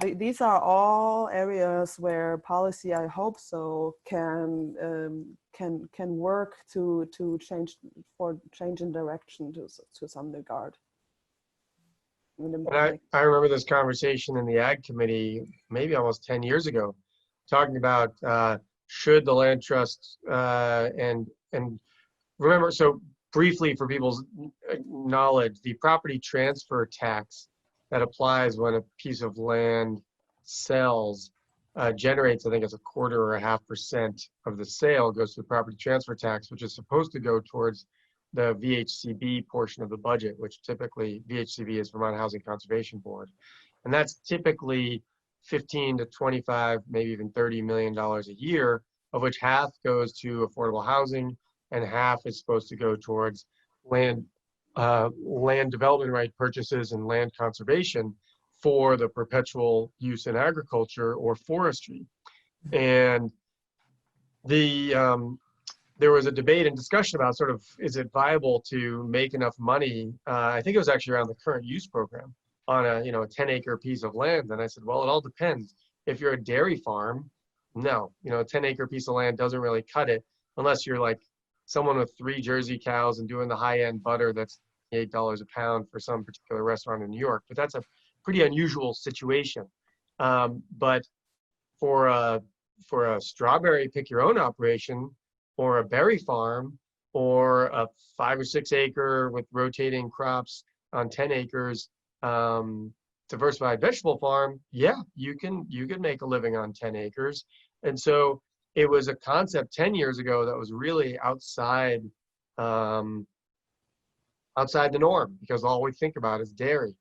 These are all areas where policy, I hope so, can work to change in direction to some regard. And I remember this conversation in the Ag Committee, maybe almost 10 years ago, talking about should the land trust and remember, so briefly for people's knowledge, the property transfer tax that applies when a piece of land sells generates, I think it's 1/4 or 0.5% of the sale goes to the property transfer tax, which is supposed to go towards the VHCB portion of the budget, which typically VHCB is Vermont Housing Conservation Board. And that's typically 15 to 25, maybe even $30 million a year, of which half goes to affordable housing and half is supposed to go towards land development right purchases and land conservation for the perpetual use in agriculture or forestry. And there was a debate and discussion about sort of, is it viable to make enough money? I think it was actually around the current use program on a 10-acre piece of land. And I said, well, it all depends. If you're a dairy farm, no, a 10-acre piece of land doesn't really cut it unless you're like someone with 3 Jersey cows and doing the high-end butter that's $8 a pound for some particular restaurant in New York. But that's a pretty unusual situation. But for a strawberry pick your own operation, or a berry farm, or a 5 or 6 acre with rotating crops on 10 acres, diversified vegetable farm, yeah, you can make a living on 10 acres. And so it was a concept 10 years ago that was really outside the norm, because all we think about is dairy.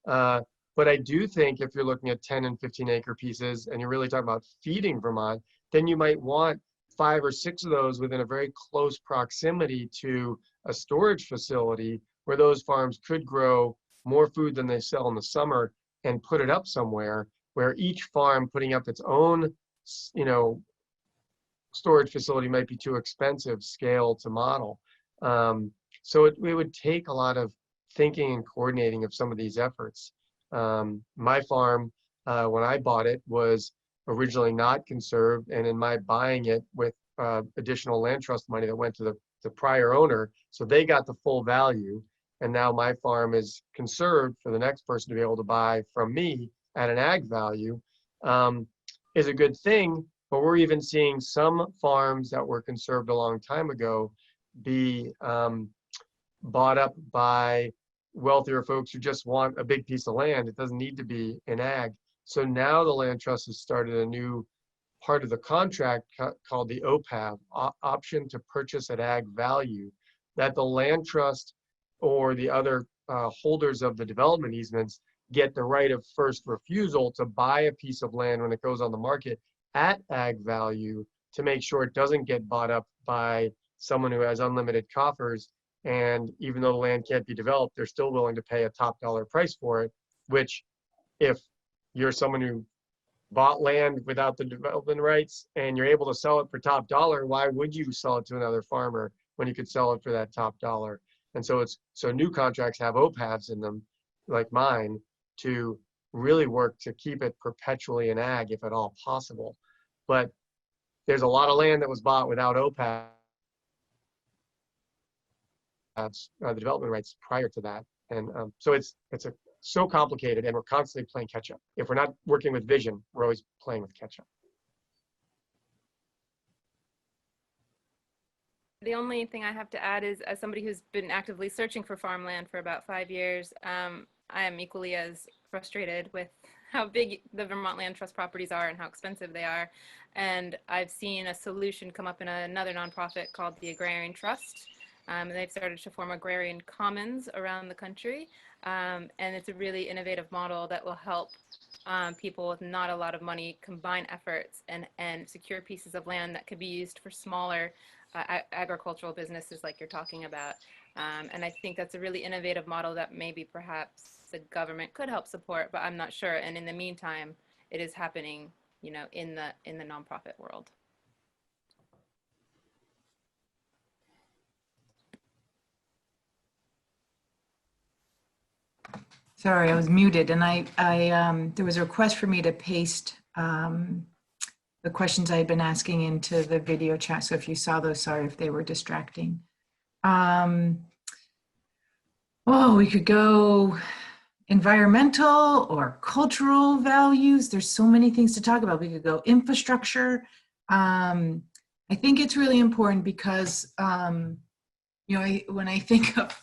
But I do think if you're looking at 10 and 15 acre pieces and you're really talking about feeding Vermont, then you might want 5 or 6 of those within a very close proximity to a storage facility where those farms could grow more food than they sell in the summer and put it up somewhere, where each farm putting up its own, storage facility might be too expensive scale to model. So it would take a lot of thinking and coordinating of some of these efforts. My farm, when I bought it, was originally not conserved, and in my buying it with additional land trust money that went to the prior owner, so they got the full value, and now my farm is conserved for the next person to be able to buy from me at an ag value, is a good thing. But we're even seeing some farms that were conserved a long time ago be bought up by wealthier folks who just want a big piece of land. It doesn't need to be in ag. So now the land trust has started a new part of the contract called the OPAV, option to purchase at ag value, that the land trust or the other holders of the development easements get the right of first refusal to buy a piece of land when it goes on the market at ag value, to make sure it doesn't get bought up by someone who has unlimited coffers. And even though the land can't be developed, they're still willing to pay a top dollar price for it, which if you're someone who bought land without the development rights and you're able to sell it for top dollar, why would you sell it to another farmer when you could sell it for that top dollar? And so new contracts have OPAVs in them, like mine, to really work to keep it perpetually in ag if at all possible. But there's a lot of land that was bought without OPAVs, the development rights prior to that. And so it's so complicated, and we're constantly playing catch up. If we're not working with vision, we're always playing with catch up. The only thing I have to add is, as somebody who's been actively searching for farmland for about 5 years, I am equally as frustrated with how big the Vermont Land Trust properties are and how expensive they are. And I've seen a solution come up in another nonprofit called the Agrarian Trust. They've started to form Agrarian Commons around the country. And it's a really innovative model that will help people with not a lot of money combine efforts and secure pieces of land that could be used for smaller agricultural businesses like you're talking about. And I think that's a really innovative model that maybe perhaps the government could help support, but I'm not sure. And in the meantime, it is happening, you know, in the nonprofit world. Sorry, I was muted, and there was a request for me to paste the questions I had been asking into the video chat. So if you saw those, sorry if they were distracting. Oh, we could go environmental or cultural values. There's so many things to talk about. We could go infrastructure. I think it's really important because, you know, when I think of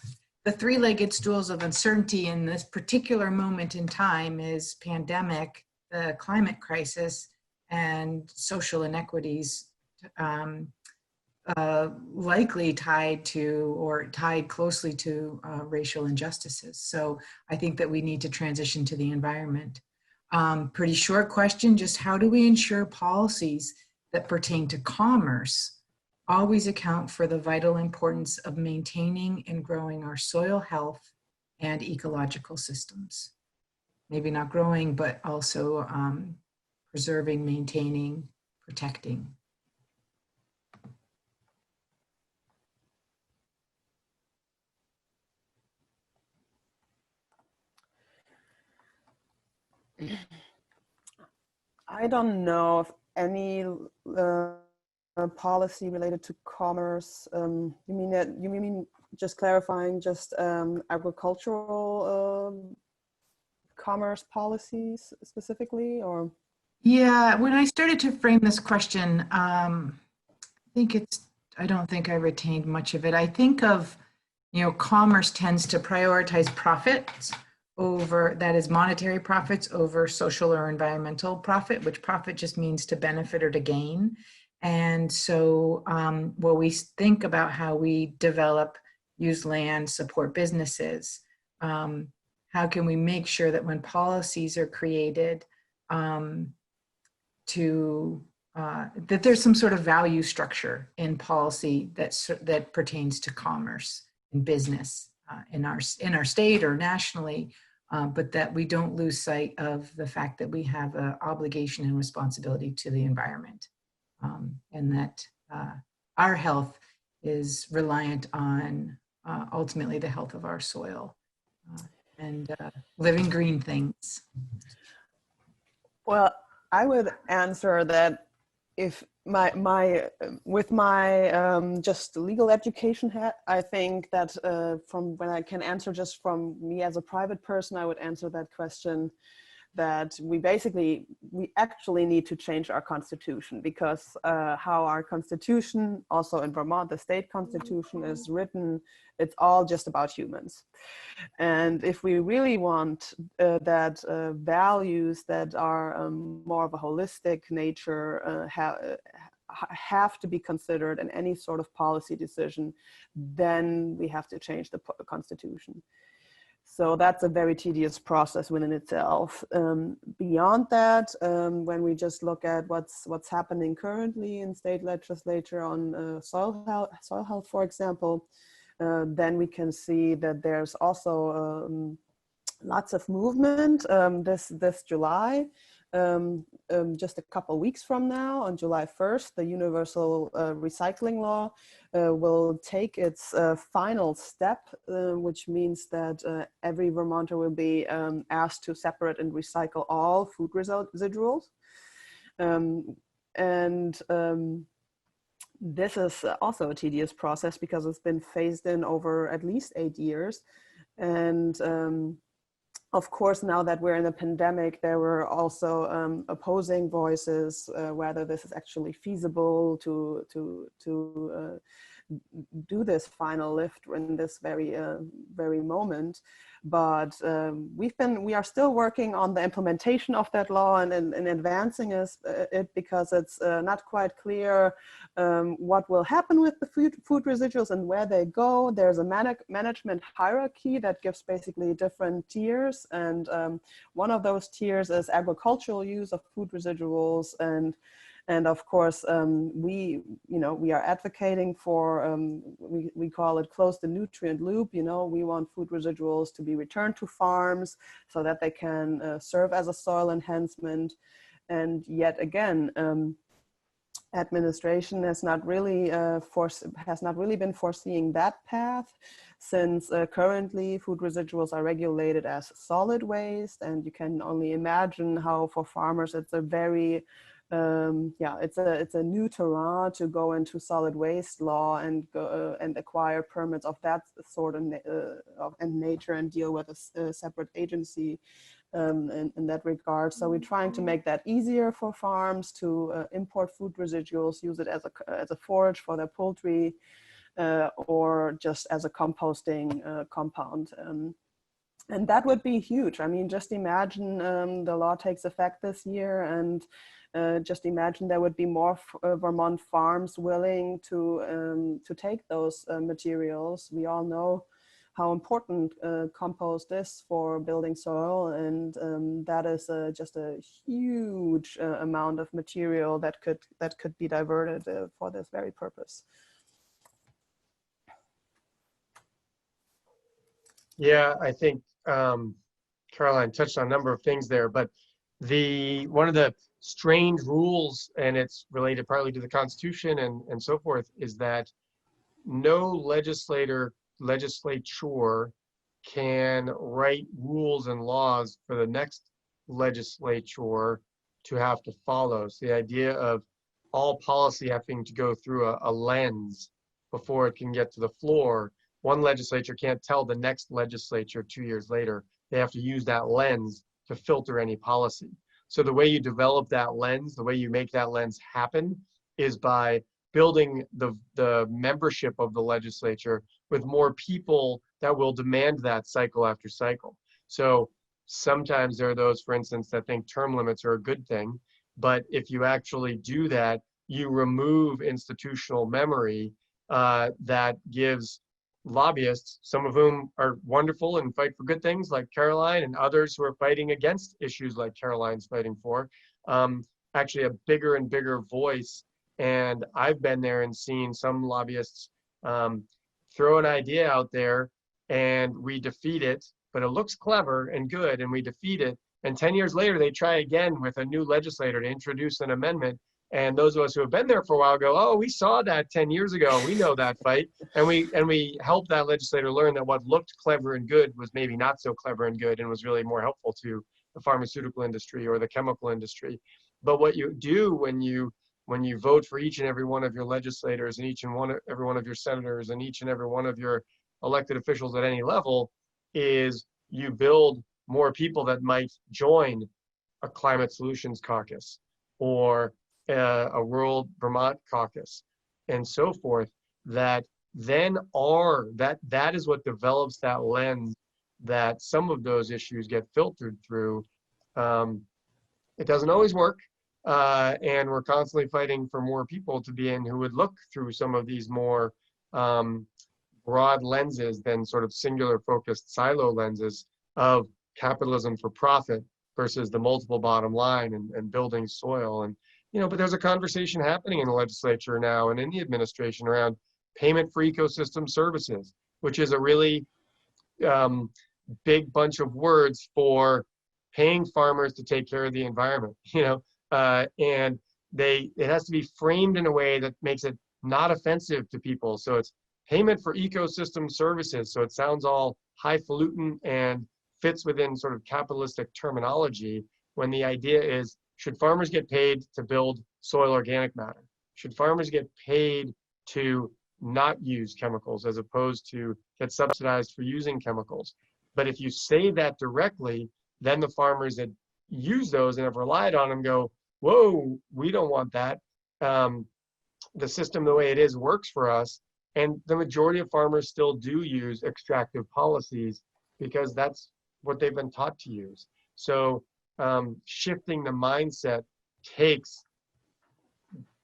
the three-legged stools of uncertainty in this particular moment in time is pandemic, the climate crisis, and social inequities likely tied to or tied closely to racial injustices. So I think that we need to transition to the environment. Pretty short question, just how do we ensure policies that pertain to commerce always account for the vital importance of maintaining and growing our soil health and ecological systems? Maybe not growing, but also preserving, maintaining, protecting. I don't know of any policy related to commerce. You mean just clarifying just agricultural commerce policies specifically, or? Yeah, when I started to frame this question, I don't think I retained much of it. I think of, you know, commerce tends to prioritize profits over, that is monetary profits over social or environmental profit, which profit just means to benefit or to gain. And so when we think about how we develop, use land, support businesses, how can we make sure that when policies are created that there's some sort of value structure in policy that pertains to commerce and business in our state or nationally, but that we don't lose sight of the fact that we have an obligation and responsibility to the environment, and that our health is reliant on ultimately the health of our soil and living green things. Well, I would answer that if with my just legal education hat, I think that from when I can answer just from me as a private person, I would answer that question that we actually need to change our constitution, because how our constitution, also in Vermont, the state constitution is written, it's all just about humans. And if we really want that values that are more of a holistic nature have to be considered in any sort of policy decision, then we have to change the constitution. So that's a very tedious process within itself. Beyond that, when we just look at what's happening currently in state legislature on soil health, for example, then we can see that there's also lots of movement this July. just a couple weeks from now, on July 1st, the Universal Recycling Law will take its final step, which means that every Vermonter will be asked to separate and recycle all food residuals. This is also a tedious process because it's been phased in over at least 8 years. And of course, now that we're in a pandemic, there were also opposing voices whether this is actually feasible to do this final lift in this very moment. But we are still working on the implementation of that law and advancing it because it's not quite clear what will happen with the food residuals and where they go. There's a management hierarchy that gives basically different tiers, and one of those tiers is agricultural use of food residuals, and of course, we are advocating for, we call it close the nutrient loop. We want food residuals to be returned to farms so that they can serve as a soil enhancement. And yet again, administration has not really been foreseeing that path, since currently food residuals are regulated as solid waste, and you can only imagine how for farmers it's a very it's a new terrain to go into solid waste law and go and acquire permits of that sort and nature and deal with a separate agency in that regard. So we're trying to make that easier for farms to import food residuals, use it as a forage for their poultry, or just as a composting compound. And that would be huge. I mean, just imagine the law takes effect this year, and just imagine there would be more Vermont farms willing to take those materials. We all know how important compost is for building soil, and that is just a huge amount of material that could be diverted for this very purpose. Yeah, I think Caroline touched on a number of things there, but one of the strange rules, and it's related partly to the Constitution and so forth, is that no legislature can write rules and laws for the next legislature to have to follow. So the idea of all policy having to go through a lens before it can get to the floor. One legislature can't tell the next legislature 2 years later. They have to use that lens to filter any policy. So the way you develop that lens, the way you make that lens happen, is by building the membership of the legislature with more people that will demand that cycle after cycle. So sometimes there are those, for instance, that think term limits are a good thing, but if you actually do that, you remove institutional memory that gives lobbyists, some of whom are wonderful and fight for good things like Caroline, and others who are fighting against issues like Caroline's fighting for, actually a bigger and bigger voice. And I've been there and seen some lobbyists throw an idea out there and we defeat it, but it looks clever and good and we defeat it. And 10 years later, they try again with a new legislator to introduce an amendment. And those of us who have been there for a while go, oh, we saw that 10 years ago. We know that fight. And we help that legislator learn that what looked clever and good was maybe not so clever and good and was really more helpful to the pharmaceutical industry or the chemical industry. But what you do when you vote for each and every one of your legislators and every one of your senators and each and every one of your elected officials at any level is you build more people that might join a climate solutions caucus or a rural Vermont caucus and so forth, that then that is what develops that lens that some of those issues get filtered through. It doesn't always work, and we're constantly fighting for more people to be in who would look through some of these more broad lenses than sort of singular focused silo lenses of capitalism for profit versus the multiple bottom line and building soil. And but there's a conversation happening in the legislature now and in the administration around payment for ecosystem services, which is a really big bunch of words for paying farmers to take care of the environment, and it has to be framed in a way that makes it not offensive to people. So it's payment for ecosystem services. So it sounds all highfalutin and fits within sort of capitalistic terminology, when the idea is, should farmers get paid to build soil organic matter? Should farmers get paid to not use chemicals as opposed to get subsidized for using chemicals? But if you say that directly, then the farmers that use those and have relied on them go, whoa, we don't want that. The system, the way it is, works for us. And the majority of farmers still do use extractive policies because that's what they've been taught to use. So shifting the mindset takes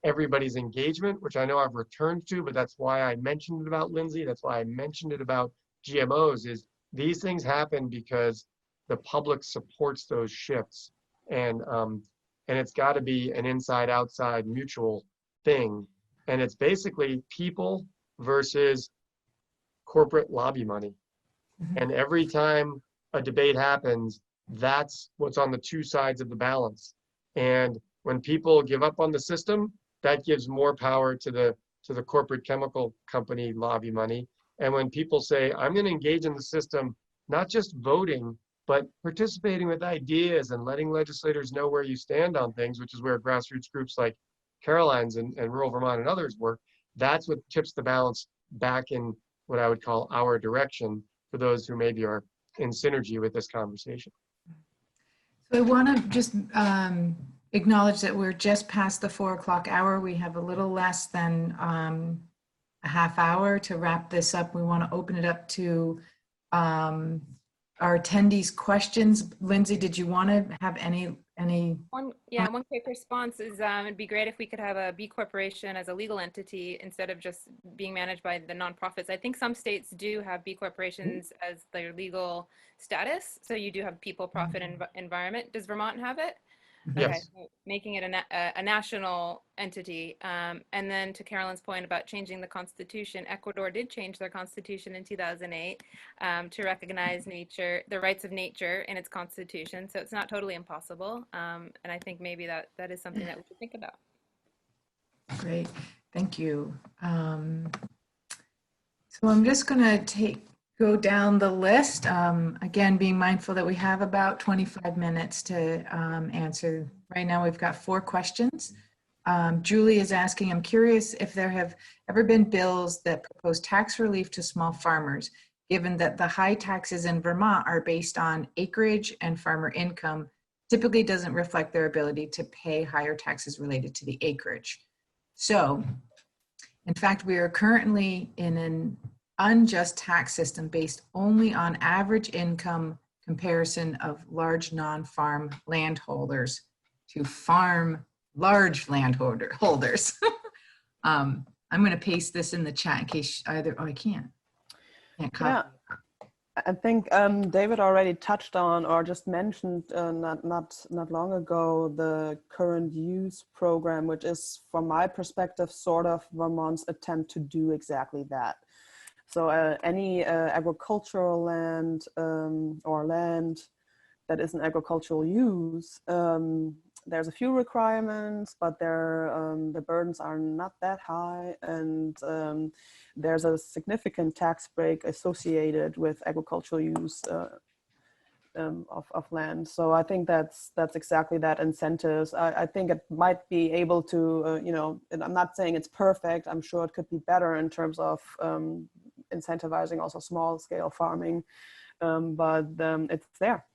everybody's engagement, which I know I've returned to, but that's why I mentioned it about Lindsey. That's why I mentioned it about GMOs, is these things happen because the public supports those shifts. And it's got to be an inside-outside mutual thing. And it's basically people versus corporate lobby money. And every time a debate happens, that's what's on the two sides of the balance. And when people give up on the system, that gives more power to the corporate chemical company lobby money. And when people say, I'm going to engage in the system, not just voting, but participating with ideas and letting legislators know where you stand on things, which is where grassroots groups like Caroline's and Rural Vermont and others work, that's what tips the balance back in what I would call our direction for those who maybe are in synergy with this conversation. So I want to just acknowledge that we're just past the 4 o'clock hour. We have a little less than a half hour to wrap this up. We want to open it up to our attendees' questions. Lindsey, did you want to have any? One quick response is it'd be great if we could have a B corporation as a legal entity instead of just being managed by the nonprofits. I think some states do have B corporations as their legal status. So you do have people, profit, environment. Does Vermont have it? Yes. Okay, so making it a national entity. And then to Carolyn's point about changing the constitution, Ecuador did change their constitution in 2008 to recognize nature, the rights of nature in its constitution. So it's not totally impossible. And I think maybe that is something that we should think about. Great, thank you. So I'm just going to go down the list. Again, being mindful that we have about 25 minutes to answer. Right now, we've got 4 questions. Julie is asking, I'm curious if there have ever been bills that propose tax relief to small farmers, given that the high taxes in Vermont are based on acreage and farmer income, typically doesn't reflect their ability to pay higher taxes related to the acreage. So, in fact, we are currently in an unjust tax system based only on average income comparison of large non-farm landholders to farm large landholders. I'm going to paste this in the chat in case I can't copy. Yeah, I think David already touched on or just mentioned not long ago the current use program, which is, from my perspective, sort of Vermont's attempt to do exactly that. So any agricultural land or land that is an agricultural use, there's a few requirements, but the burdens are not that high, and there's a significant tax break associated with agricultural use of land. So I think that's exactly that incentives. I think it might be able to, and I'm not saying it's perfect. I'm sure it could be better in terms of incentivizing also small scale farming, but it's there.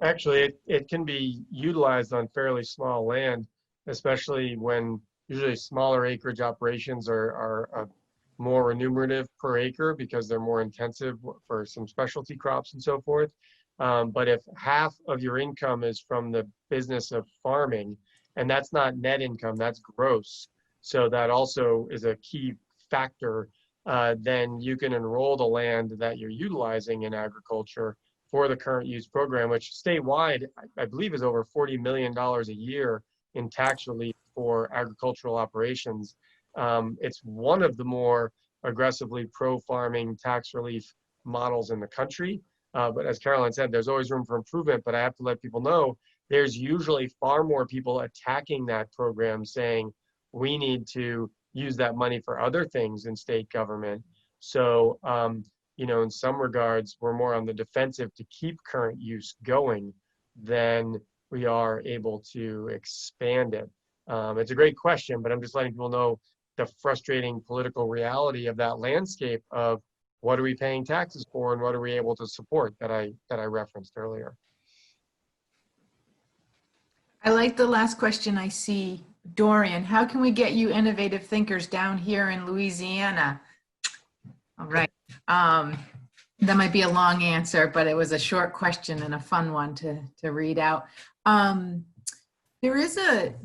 Actually, it can be utilized on fairly small land, especially when usually smaller acreage operations are more remunerative per acre because they're more intensive for some specialty crops and so forth. But if half of your income is from the business of farming, and that's not net income, that's gross, so that also is a key factor, then you can enroll the land that you're utilizing in agriculture for the current use program, which statewide, I believe, is over $40 million a year in tax relief for agricultural operations. It's one of the more aggressively pro-farming tax relief models in the country. But as Caroline said, there's always room for improvement, but I have to let people know there's usually far more people attacking that program saying we need to use that money for other things in state government. So, you know, in some regards, we're more on the defensive to keep current use going than we are able to expand it. It's a great question, but I'm just letting people know the frustrating political reality of that landscape of what are we paying taxes for and what are we able to support that I referenced earlier. I like the last question I see. Dorian, how can we get you innovative thinkers down here in Louisiana? All right. That might be a long answer, but it was a short question and a fun one to read out. There is a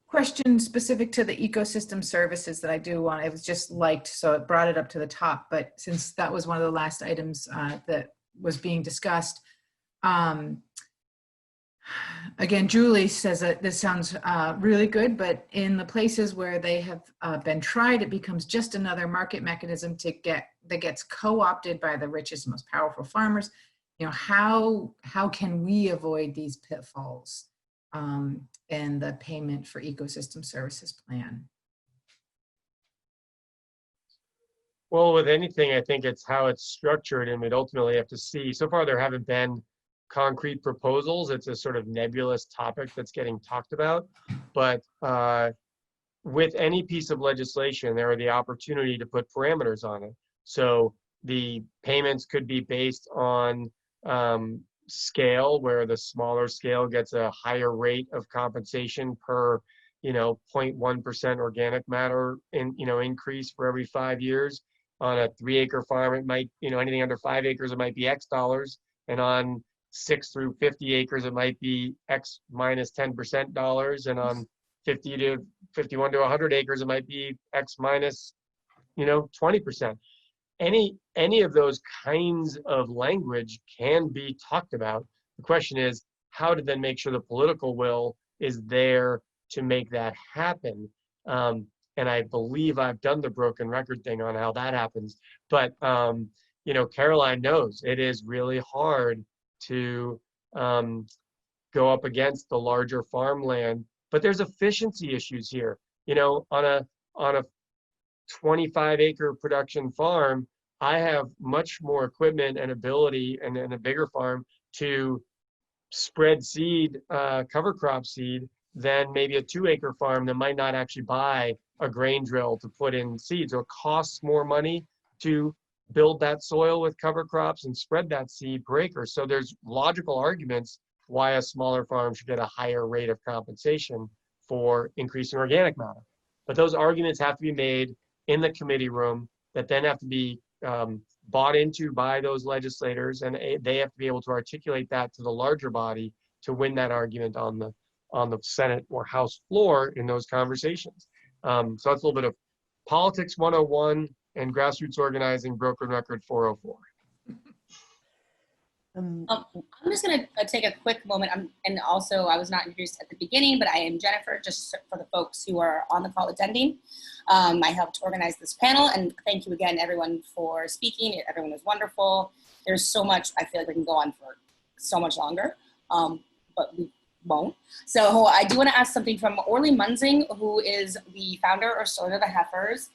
question specific to the ecosystem services that I do want. It was just liked, so it brought it up to the top. But since that was one of the last items that was being discussed, again, Julie says that this sounds really good, but in the places where they have been tried, it becomes just another market mechanism that gets co-opted by the richest, most powerful farmers. You know, how can we avoid these pitfalls in the payment for ecosystem services plan? Well, with anything, I think it's how it's structured, and we'd ultimately have to see. So far, there haven't been concrete proposals. It's a sort of nebulous topic that's getting talked about. But with any piece of legislation, there are the opportunity to put parameters on it. So the payments could be based on scale, where the smaller scale gets a higher rate of compensation per, 0.1% organic matter increase for every 5 years. On a 3-acre farm, it might, anything under 5 acres, it might be X dollars. And on 6 through 50 acres, it might be X minus 10% dollars. And on 50 to 51 to 100 acres, it might be X minus, 20%. Any of those kinds of language can be talked about. The question is how to then make sure the political will is there to make that happen. And I believe I've done the broken record thing on how that happens. But, Caroline knows it is really hard to go up against the larger farmland, but there's efficiency issues here. On a 25-acre production farm, I have much more equipment and ability, and a bigger farm, to spread seed, cover crop seed, than maybe a 2-acre farm that might not actually buy a grain drill to put in seeds. So it costs more money to build that soil with cover crops and spread that seed per acre. So there's logical arguments why a smaller farm should get a higher rate of compensation for increasing organic matter. But those arguments have to be made in the committee room, that then have to be bought into by those legislators, and they have to be able to articulate that to the larger body to win that argument on the Senate or House floor in those conversations. So that's a little bit of politics 101 and grassroots organizing, broken record 404. I'm just going to take a quick moment. And also, I was not introduced at the beginning, but I am Jennifer, just for the folks who are on the call attending. I helped organize this panel, and thank you again, everyone, for speaking. Everyone was wonderful. There's so much. I feel like we can go on for so much longer, but we won't. So I do want to ask something from Orly Munzing, who is the founder of Soil the Heifers.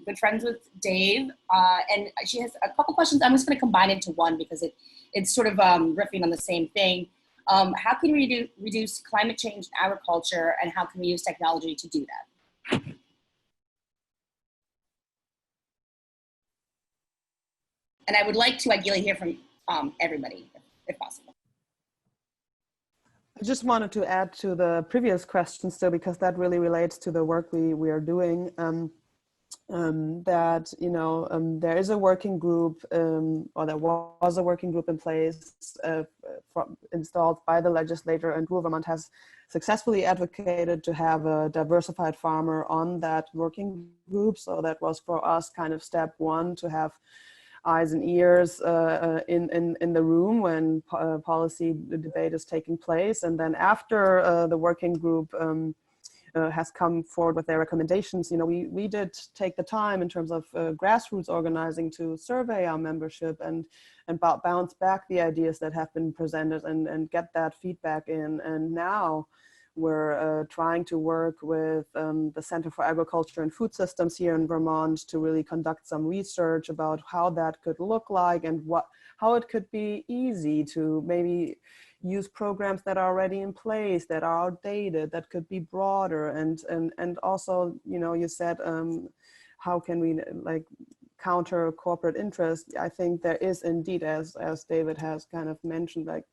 Good friends with Dave, and she has a couple questions. I'm just going to combine into one because it's sort of riffing on the same thing. How can we reduce climate change in agriculture, and how can we use technology to do that? And I would like to ideally hear from everybody, if possible. I just wanted to add to the previous question still, because that really relates to the work we are doing. That there is a working group, or there was a working group in place installed by the legislature, and Vermont has successfully advocated to have a diversified farmer on that working group. So that was for us kind of step one, to have eyes and ears in the room when policy debate is taking place. And then after the working group has come forward with their recommendations. We did take the time in terms of grassroots organizing to survey our membership and bounce back the ideas that have been presented and get that feedback in. And now we're trying to work with the Center for Agriculture and Food Systems here in Vermont to really conduct some research about how that could look like and how it could be easy to maybe use programs that are already in place, that are outdated, that could be broader. And also, you said, how can we like counter corporate interest? I think there is indeed, as David has kind of mentioned, like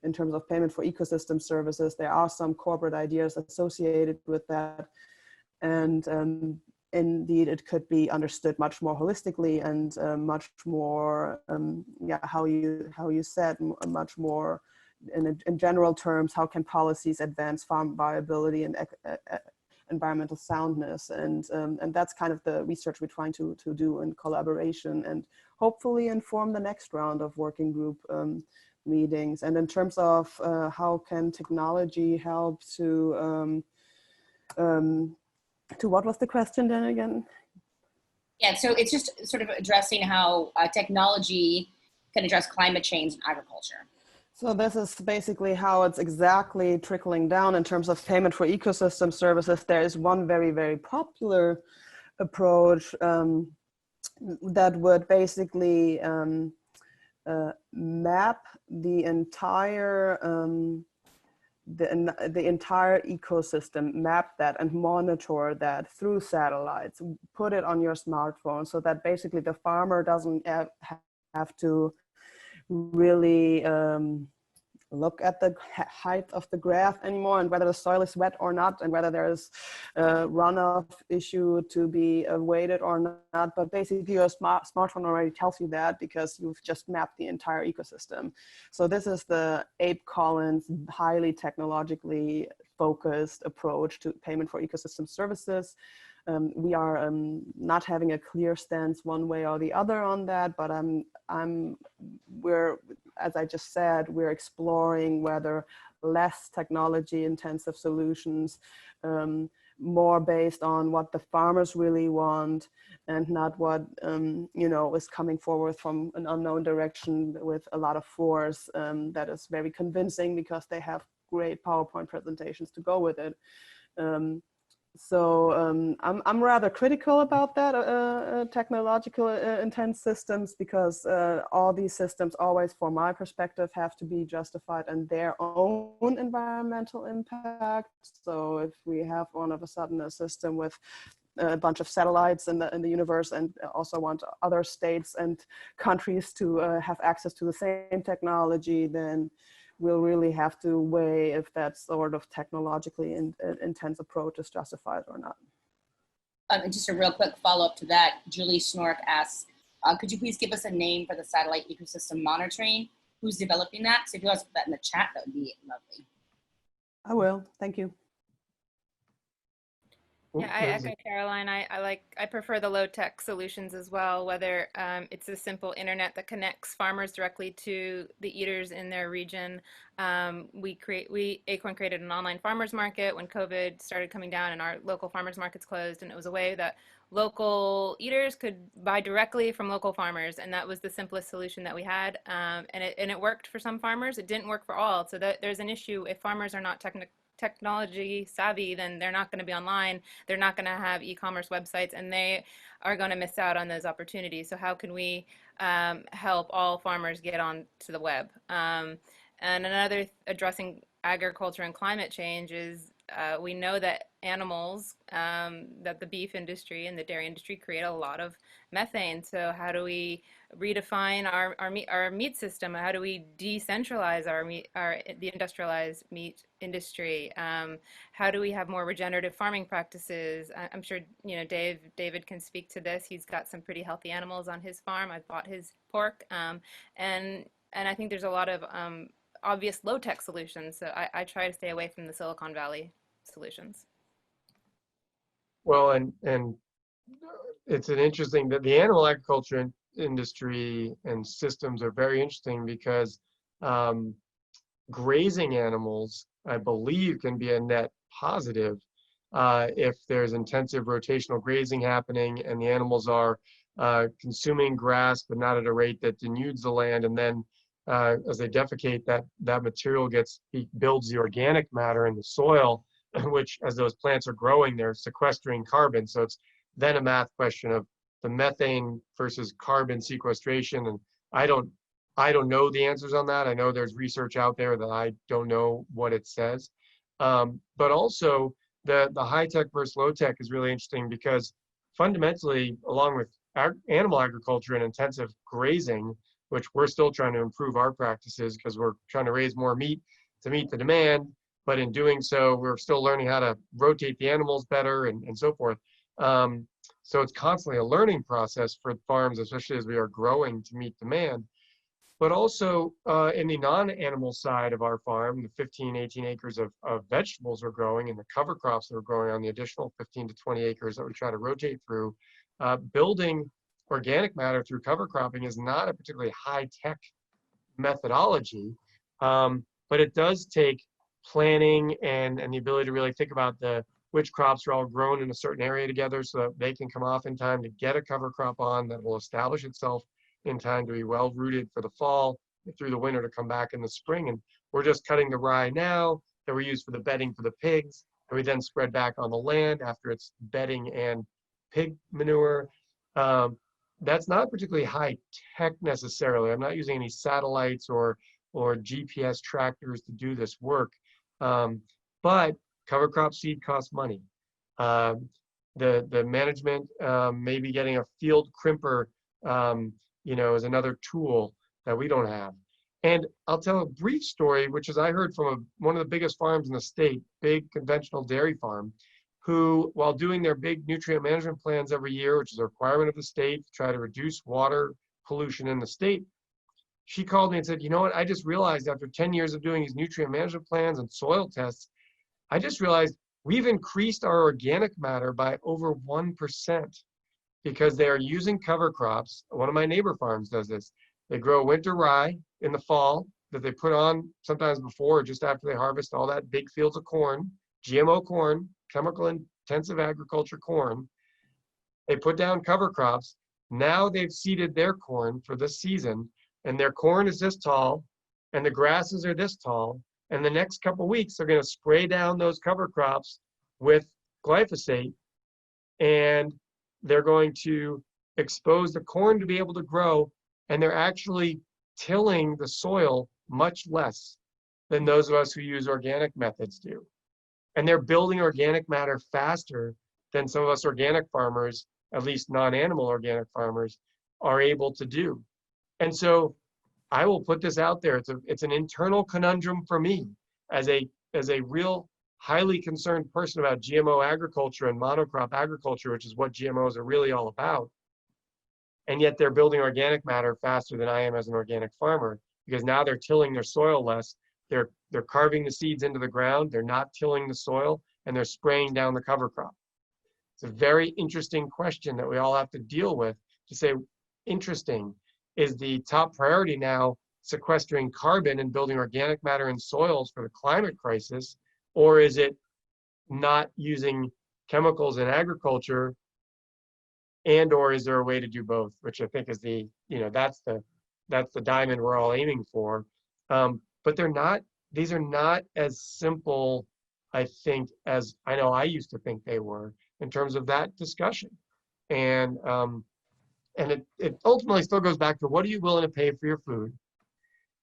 in terms of payment for ecosystem services, there are some corporate ideas associated with that. And indeed, it could be understood much more holistically and much more, how you said, much more in general terms, how can policies advance farm viability and environmental soundness? And that's kind of the research we're trying to do in collaboration and hopefully inform the next round of working group meetings. And in terms of how can technology help to what was the question then again? Yeah, so it's just sort of addressing how technology can address climate change in agriculture. So this is basically how it's exactly trickling down in terms of payment for ecosystem services. There is one very, very popular approach that would basically map the entire the entire ecosystem, map that and monitor that through satellites, put it on your smartphone so that basically the farmer doesn't have to really look at the height of the graph anymore and whether the soil is wet or not and whether there's a runoff issue to be avoided or not. But basically your smartphone already tells you that because you've just mapped the entire ecosystem. So this is the Abe Collins highly technologically focused approach to payment for ecosystem services. We are not having a clear stance one way or the other on that, but we're, as I just said, we're exploring whether less technology intensive solutions, more based on what the farmers really want and not what, is coming forward from an unknown direction with a lot of force that is very convincing because they have great PowerPoint presentations to go with it. So I'm rather critical about that technological intense systems because all these systems always, from my perspective, have to be justified in their own environmental impact. So if we have all of a sudden a system with a bunch of satellites in the universe and also want other states and countries to have access to the same technology, then we'll really have to weigh if that sort of technologically intense approach is justified or not. Just a real quick follow-up to that, Julie Snork asks, could you please give us a name for the satellite ecosystem monitoring? Who's developing that? So if you guys put that in the chat, that would be lovely. I will, thank you. Yeah, I echo Caroline. I prefer the low-tech solutions as well, whether it's a simple internet that connects farmers directly to the eaters in their region. Acorn created an online farmers market when COVID started coming down and our local farmers markets closed, and it was a way that local eaters could buy directly from local farmers, and that was the simplest solution that we had, and it worked for some farmers. It didn't work for all, so there's an issue if farmers are not technology savvy, then they're not going to be online, they're not going to have e-commerce websites, and they are going to miss out on those opportunities. So how can we help all farmers get on to the web? And another, addressing agriculture and climate change, is we know that animals, that the beef industry and the dairy industry create a lot of methane. So how do we redefine our meat system? How do we decentralize the industrialized meat industry? How do we have more regenerative farming practices? I'm sure David can speak to this. He's got some pretty healthy animals on his farm. I've bought his pork, and I think there's a lot of obvious low-tech solutions. So I try to stay away from the Silicon Valley solutions. Well, and it's an interesting that the animal agriculture industry and systems are very interesting because grazing animals, I believe, can be a net positive if there's intensive rotational grazing happening and the animals are consuming grass, but not at a rate that denudes the land, and then as they defecate, that material builds the organic matter in the soil, which as those plants are growing, they're sequestering carbon. So it's then a math question of the methane versus carbon sequestration. And I don't know the answers on that. I know there's research out there that I don't know what it says. But also the high tech versus low tech is really interesting because fundamentally, along with animal agriculture and intensive grazing, which we're still trying to improve our practices because we're trying to raise more meat to meet the demand. But in doing so, we're still learning how to rotate the animals better and so forth. So it's constantly a learning process for farms, especially as we are growing to meet demand. But also in the non-animal side of our farm, the 15, 18 acres of vegetables we're growing and the cover crops that we're growing on the additional 15 to 20 acres that we try to rotate through, building organic matter through cover cropping is not a particularly high-tech methodology, but it does take planning and the ability to really think about which crops are all grown in a certain area together so that they can come off in time to get a cover crop on that will establish itself in time to be well rooted for the fall, through the winter to come back in the spring. And we're just cutting the rye now that we use for the bedding for the pigs, and we then spread back on the land after it's bedding and pig manure. That's not particularly high tech necessarily. I'm not using any satellites or GPS tractors to do this work. But cover crop seed costs money. The management, maybe getting a field crimper, is another tool that we don't have. And I'll tell a brief story, which is I heard from one of the biggest farms in the state, big conventional dairy farm, who, while doing their big nutrient management plans every year, which is a requirement of the state to try to reduce water pollution in the state, she called me and said, you know what, I just realized after 10 years of doing these nutrient management plans and soil tests, I just realized we've increased our organic matter by over 1% because they are using cover crops. One of my neighbor farms does this. They grow winter rye in the fall that they put on sometimes before or just after they harvest all that big fields of corn, GMO corn, chemical intensive agriculture corn. They put down cover crops. Now they've seeded their corn for this season, and their corn is this tall, and the grasses are this tall. And the next couple of weeks, they're going to spray down those cover crops with glyphosate, and they're going to expose the corn to be able to grow, and they're actually tilling the soil much less than those of us who use organic methods do. And they're building organic matter faster than some of us organic farmers, at least non-animal organic farmers, are able to do. And so I will put this out there. It's an internal conundrum for me as a real highly concerned person about GMO agriculture and monocrop agriculture, which is what GMOs are really all about. And yet they're building organic matter faster than I am as an organic farmer, because now they're tilling their soil less. They're carving the seeds into the ground. They're not tilling the soil, and they're spraying down the cover crop. It's a very interesting question that we all have to deal with to say, interesting, is the top priority now sequestering carbon and building organic matter in soils for the climate crisis, or is it not using chemicals in agriculture, and or is there a way to do both, which I think is that's the diamond we're all aiming for. But these are not as simple, I think, as I know I used to think they were in terms of that discussion. And it ultimately still goes back to, what are you willing to pay for your food?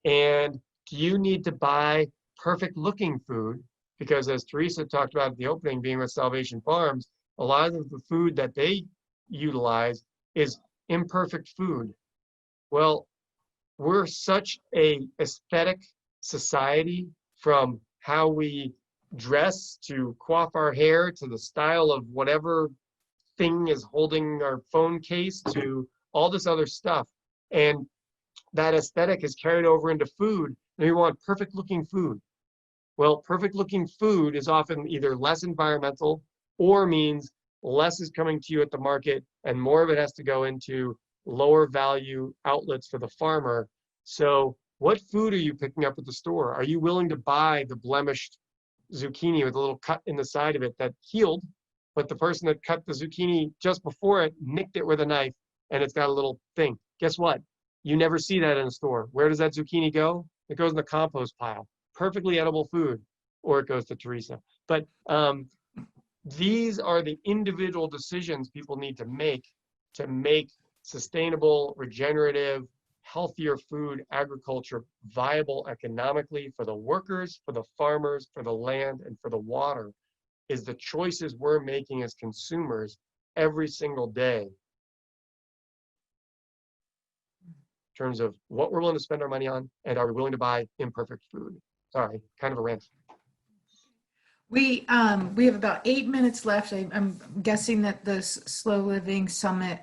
And do you need to buy perfect looking food? Because as Teresa talked about at the opening, being with Salvation Farms, a lot of the food that they utilize is imperfect food. Well, we're such a aesthetic society, from how we dress to coif our hair to the style of whatever thing is holding our phone case to all this other stuff. And that aesthetic is carried over into food, and we want perfect looking food. Well, perfect looking food is often either less environmental or means less is coming to you at the market and more of it has to go into lower value outlets for the farmer. So what food are you picking up at the store? Are you willing to buy the blemished, zucchini with a little cut in the side of it that healed, but the person that cut the zucchini just before it nicked it with a knife and it's got a little thing. Guess what? You never see that in a store. Where does that zucchini go? It goes in the compost pile. Perfectly edible food, or it goes to Teresa. But these are the individual decisions people need to make sustainable, regenerative, healthier food agriculture viable economically for the workers, for the farmers, for the land, and for the water, is the choices we're making as consumers every single day in terms of what we're willing to spend our money on, and are we willing to buy imperfect food. Sorry, kind of a rant. We have about 8 minutes left. I'm guessing that the Slow Living Summit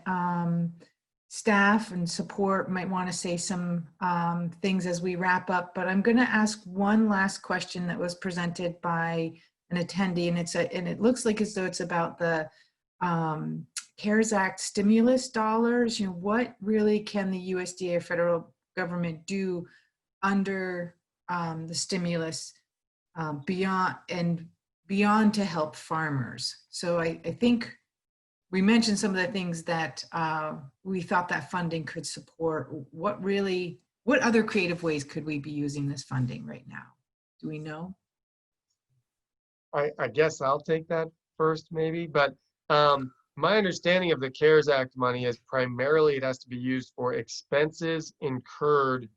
staff and support might want to say some things as we wrap up, but I'm going to ask one last question that was presented by an attendee, and it looks like as though it's about the CARES Act stimulus dollars. You know, what really can the USDA or federal government do under the stimulus beyond to help farmers? So I think we mentioned some of the things that we thought that funding could support. What other creative ways could we be using this funding right now? Do we know? I guess I'll take that first maybe, but my understanding of the CARES Act money is primarily it has to be used for expenses incurred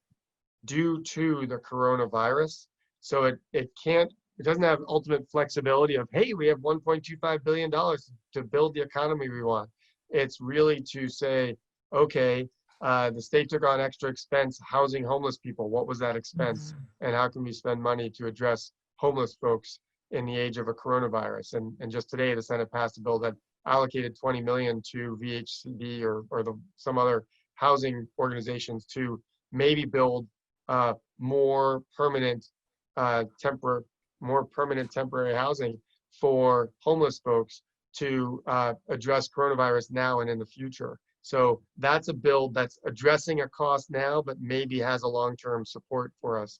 due to the coronavirus. So it doesn't have ultimate flexibility of, hey, we have $1.25 billion to build the economy we want. It's really to say, okay, the state took on extra expense housing homeless people. What was that expense? And how can we spend money to address homeless folks in the age of a coronavirus? And just today, the Senate passed a bill that allocated $20 million to VHCD or some other housing organizations to maybe build more permanent temporary housing for homeless folks to address coronavirus now and in the future. So that's a bill that's addressing a cost now, but maybe has a long-term support for us.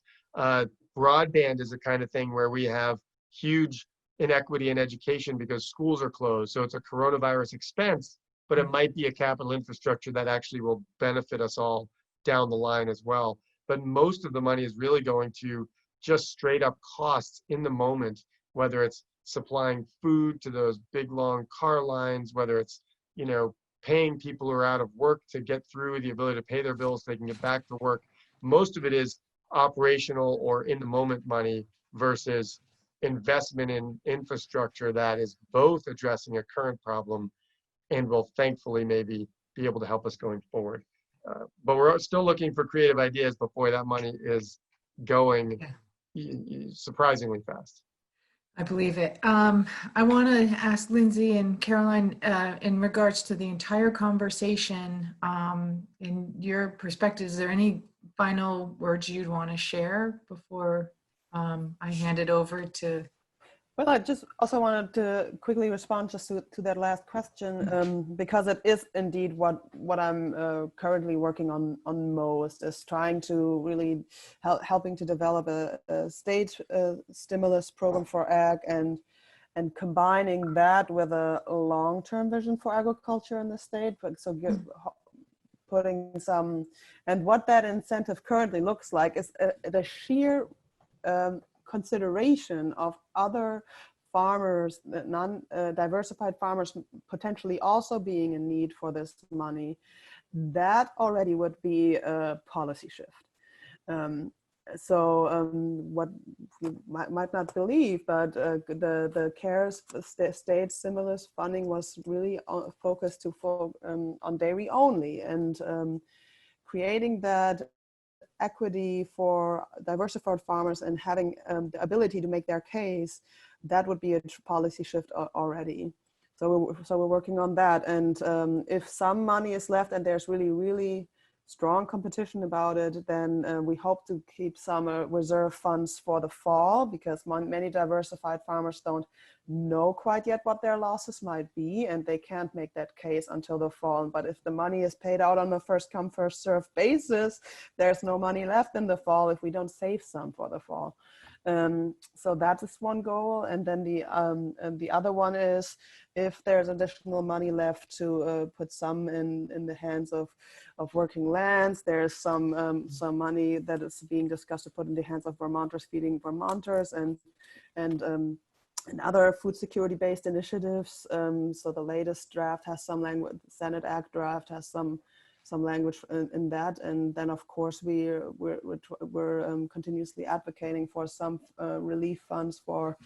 Broadband is the kind of thing where we have huge inequity in education because schools are closed. So it's a coronavirus expense, but it might be a capital infrastructure that actually will benefit us all down the line as well. But most of the money is really going to just straight up costs in the moment, whether it's supplying food to those big long car lines, whether it's, you know, paying people who are out of work to get through, the ability to pay their bills so they can get back to work. Most of it is operational or in the moment money versus investment in infrastructure that is both addressing a current problem and will thankfully maybe be able to help us going forward. But we're still looking for creative ideas before that money is going surprisingly fast. I believe it. I want to ask Lindsey and Caroline, in regards to the entire conversation, in your perspective, is there any final words you'd want to share before I hand it over to? Well, I just also wanted to quickly respond just to that last question, because it is indeed what I'm currently working on most, is trying to really helping to develop a state stimulus program for ag and combining that with a long-term vision for agriculture in the state. So putting some, and what that incentive currently looks like is the sheer consideration of other farmers, non-diversified farmers potentially also being in need for this money. That already would be a policy shift. What you might not believe, but the CARES state stimulus funding was really focused on dairy only, and creating that equity for diversified farmers and having the ability to make their case, that would be a policy shift already. So we're working on that. And if some money is left and there's really strong competition about it, then we hope to keep some reserve funds for the fall, because many diversified farmers don't know quite yet what their losses might be, and they can't make that case until the fall. But if the money is paid out on a first come first served basis, there's no money left in the fall if we don't save some for the fall. So that is one goal. And then the other one is, if there's additional money left, to put some in the hands of working lands. There's some money that is being discussed to put in the hands of Vermonters feeding Vermonters, and other food security based initiatives. So the latest draft has some language, the Senate Act draft has some language in that. And then of course we're continuously advocating for some relief funds for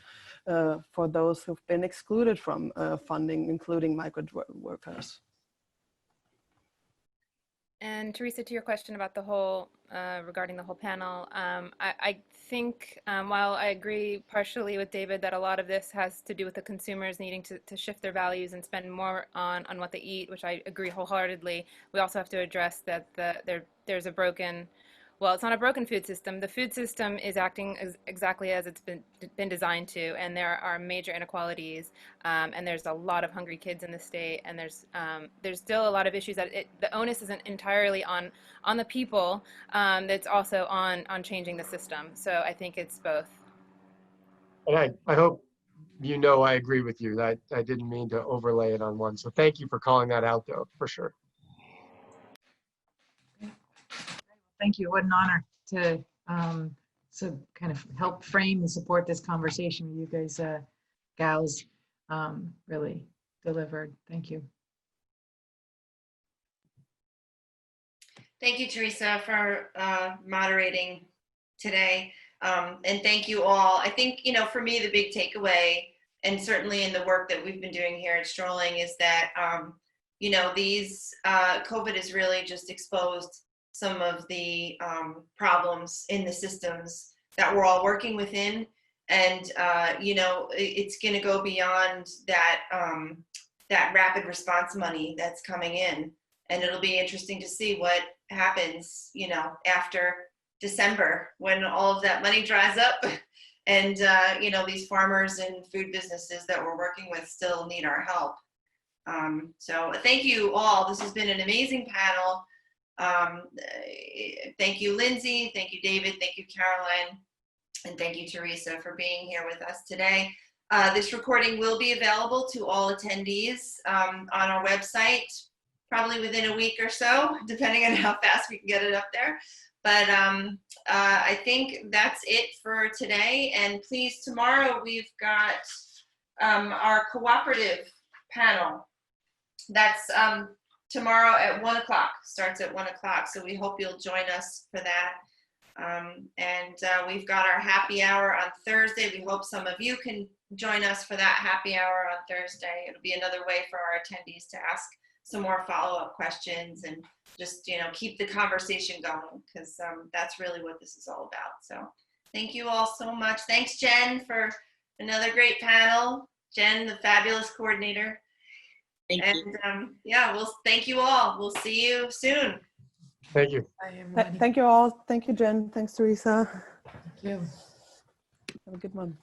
those who've been excluded from funding, including migrant workers. And Teresa, to your question about the whole, regarding the whole panel, I think while I agree partially with David that a lot of this has to do with the consumers needing to shift their values and spend more on what they eat, which I agree wholeheartedly, we also have to address that there's a broken, well, it's not a broken food system. The food system is acting exactly as it's been designed to, and there are major inequalities, and there's a lot of hungry kids in the state, and there's still a lot of issues that the onus isn't entirely on the people. That's also on changing the system. So I think it's both. And I hope you know I agree with you. I didn't mean to overlay it on one. So thank you for calling that out, though, for sure. Thank you. What an honor to kind of help frame and support this conversation. You guys, gals, really delivered. Thank you. Thank you, Teresa, for moderating today. And thank you all. I think, for me, the big takeaway, and certainly in the work that we've been doing here at Strolling, is that, these COVID has really just exposed some of the problems in the systems that we're all working within. And, it's going to go beyond that, that rapid response money that's coming in. And it'll be interesting to see what happens, after December, when all of that money dries up and, these farmers and food businesses that we're working with still need our help. So thank you all. This has been an amazing panel. Thank you, Lindsey. Thank you, David. Thank you, Caroline. And thank you, Teresa, for being here with us today. This recording will be available to all attendees on our website, probably within a week or so, depending on how fast we can get it up there. But I think that's it for today. And please, tomorrow we've got our cooperative panel. That's tomorrow at 1 o'clock, starts at 1 o'clock. So we hope you'll join us for that. And we've got our happy hour on Thursday. We hope some of you can join us for that happy hour on Thursday. It'll be another way for our attendees to ask some more follow-up questions and just, keep the conversation going, because that's really what this is all about. So thank you all so much. Thanks, Jen, for another great panel. Jen, the fabulous coordinator. Thank you. Yeah, thank you all. We'll see you soon. Thank you. Thank you all. Thank you, Jen. Thanks, Teresa. Thank you. Have a good one.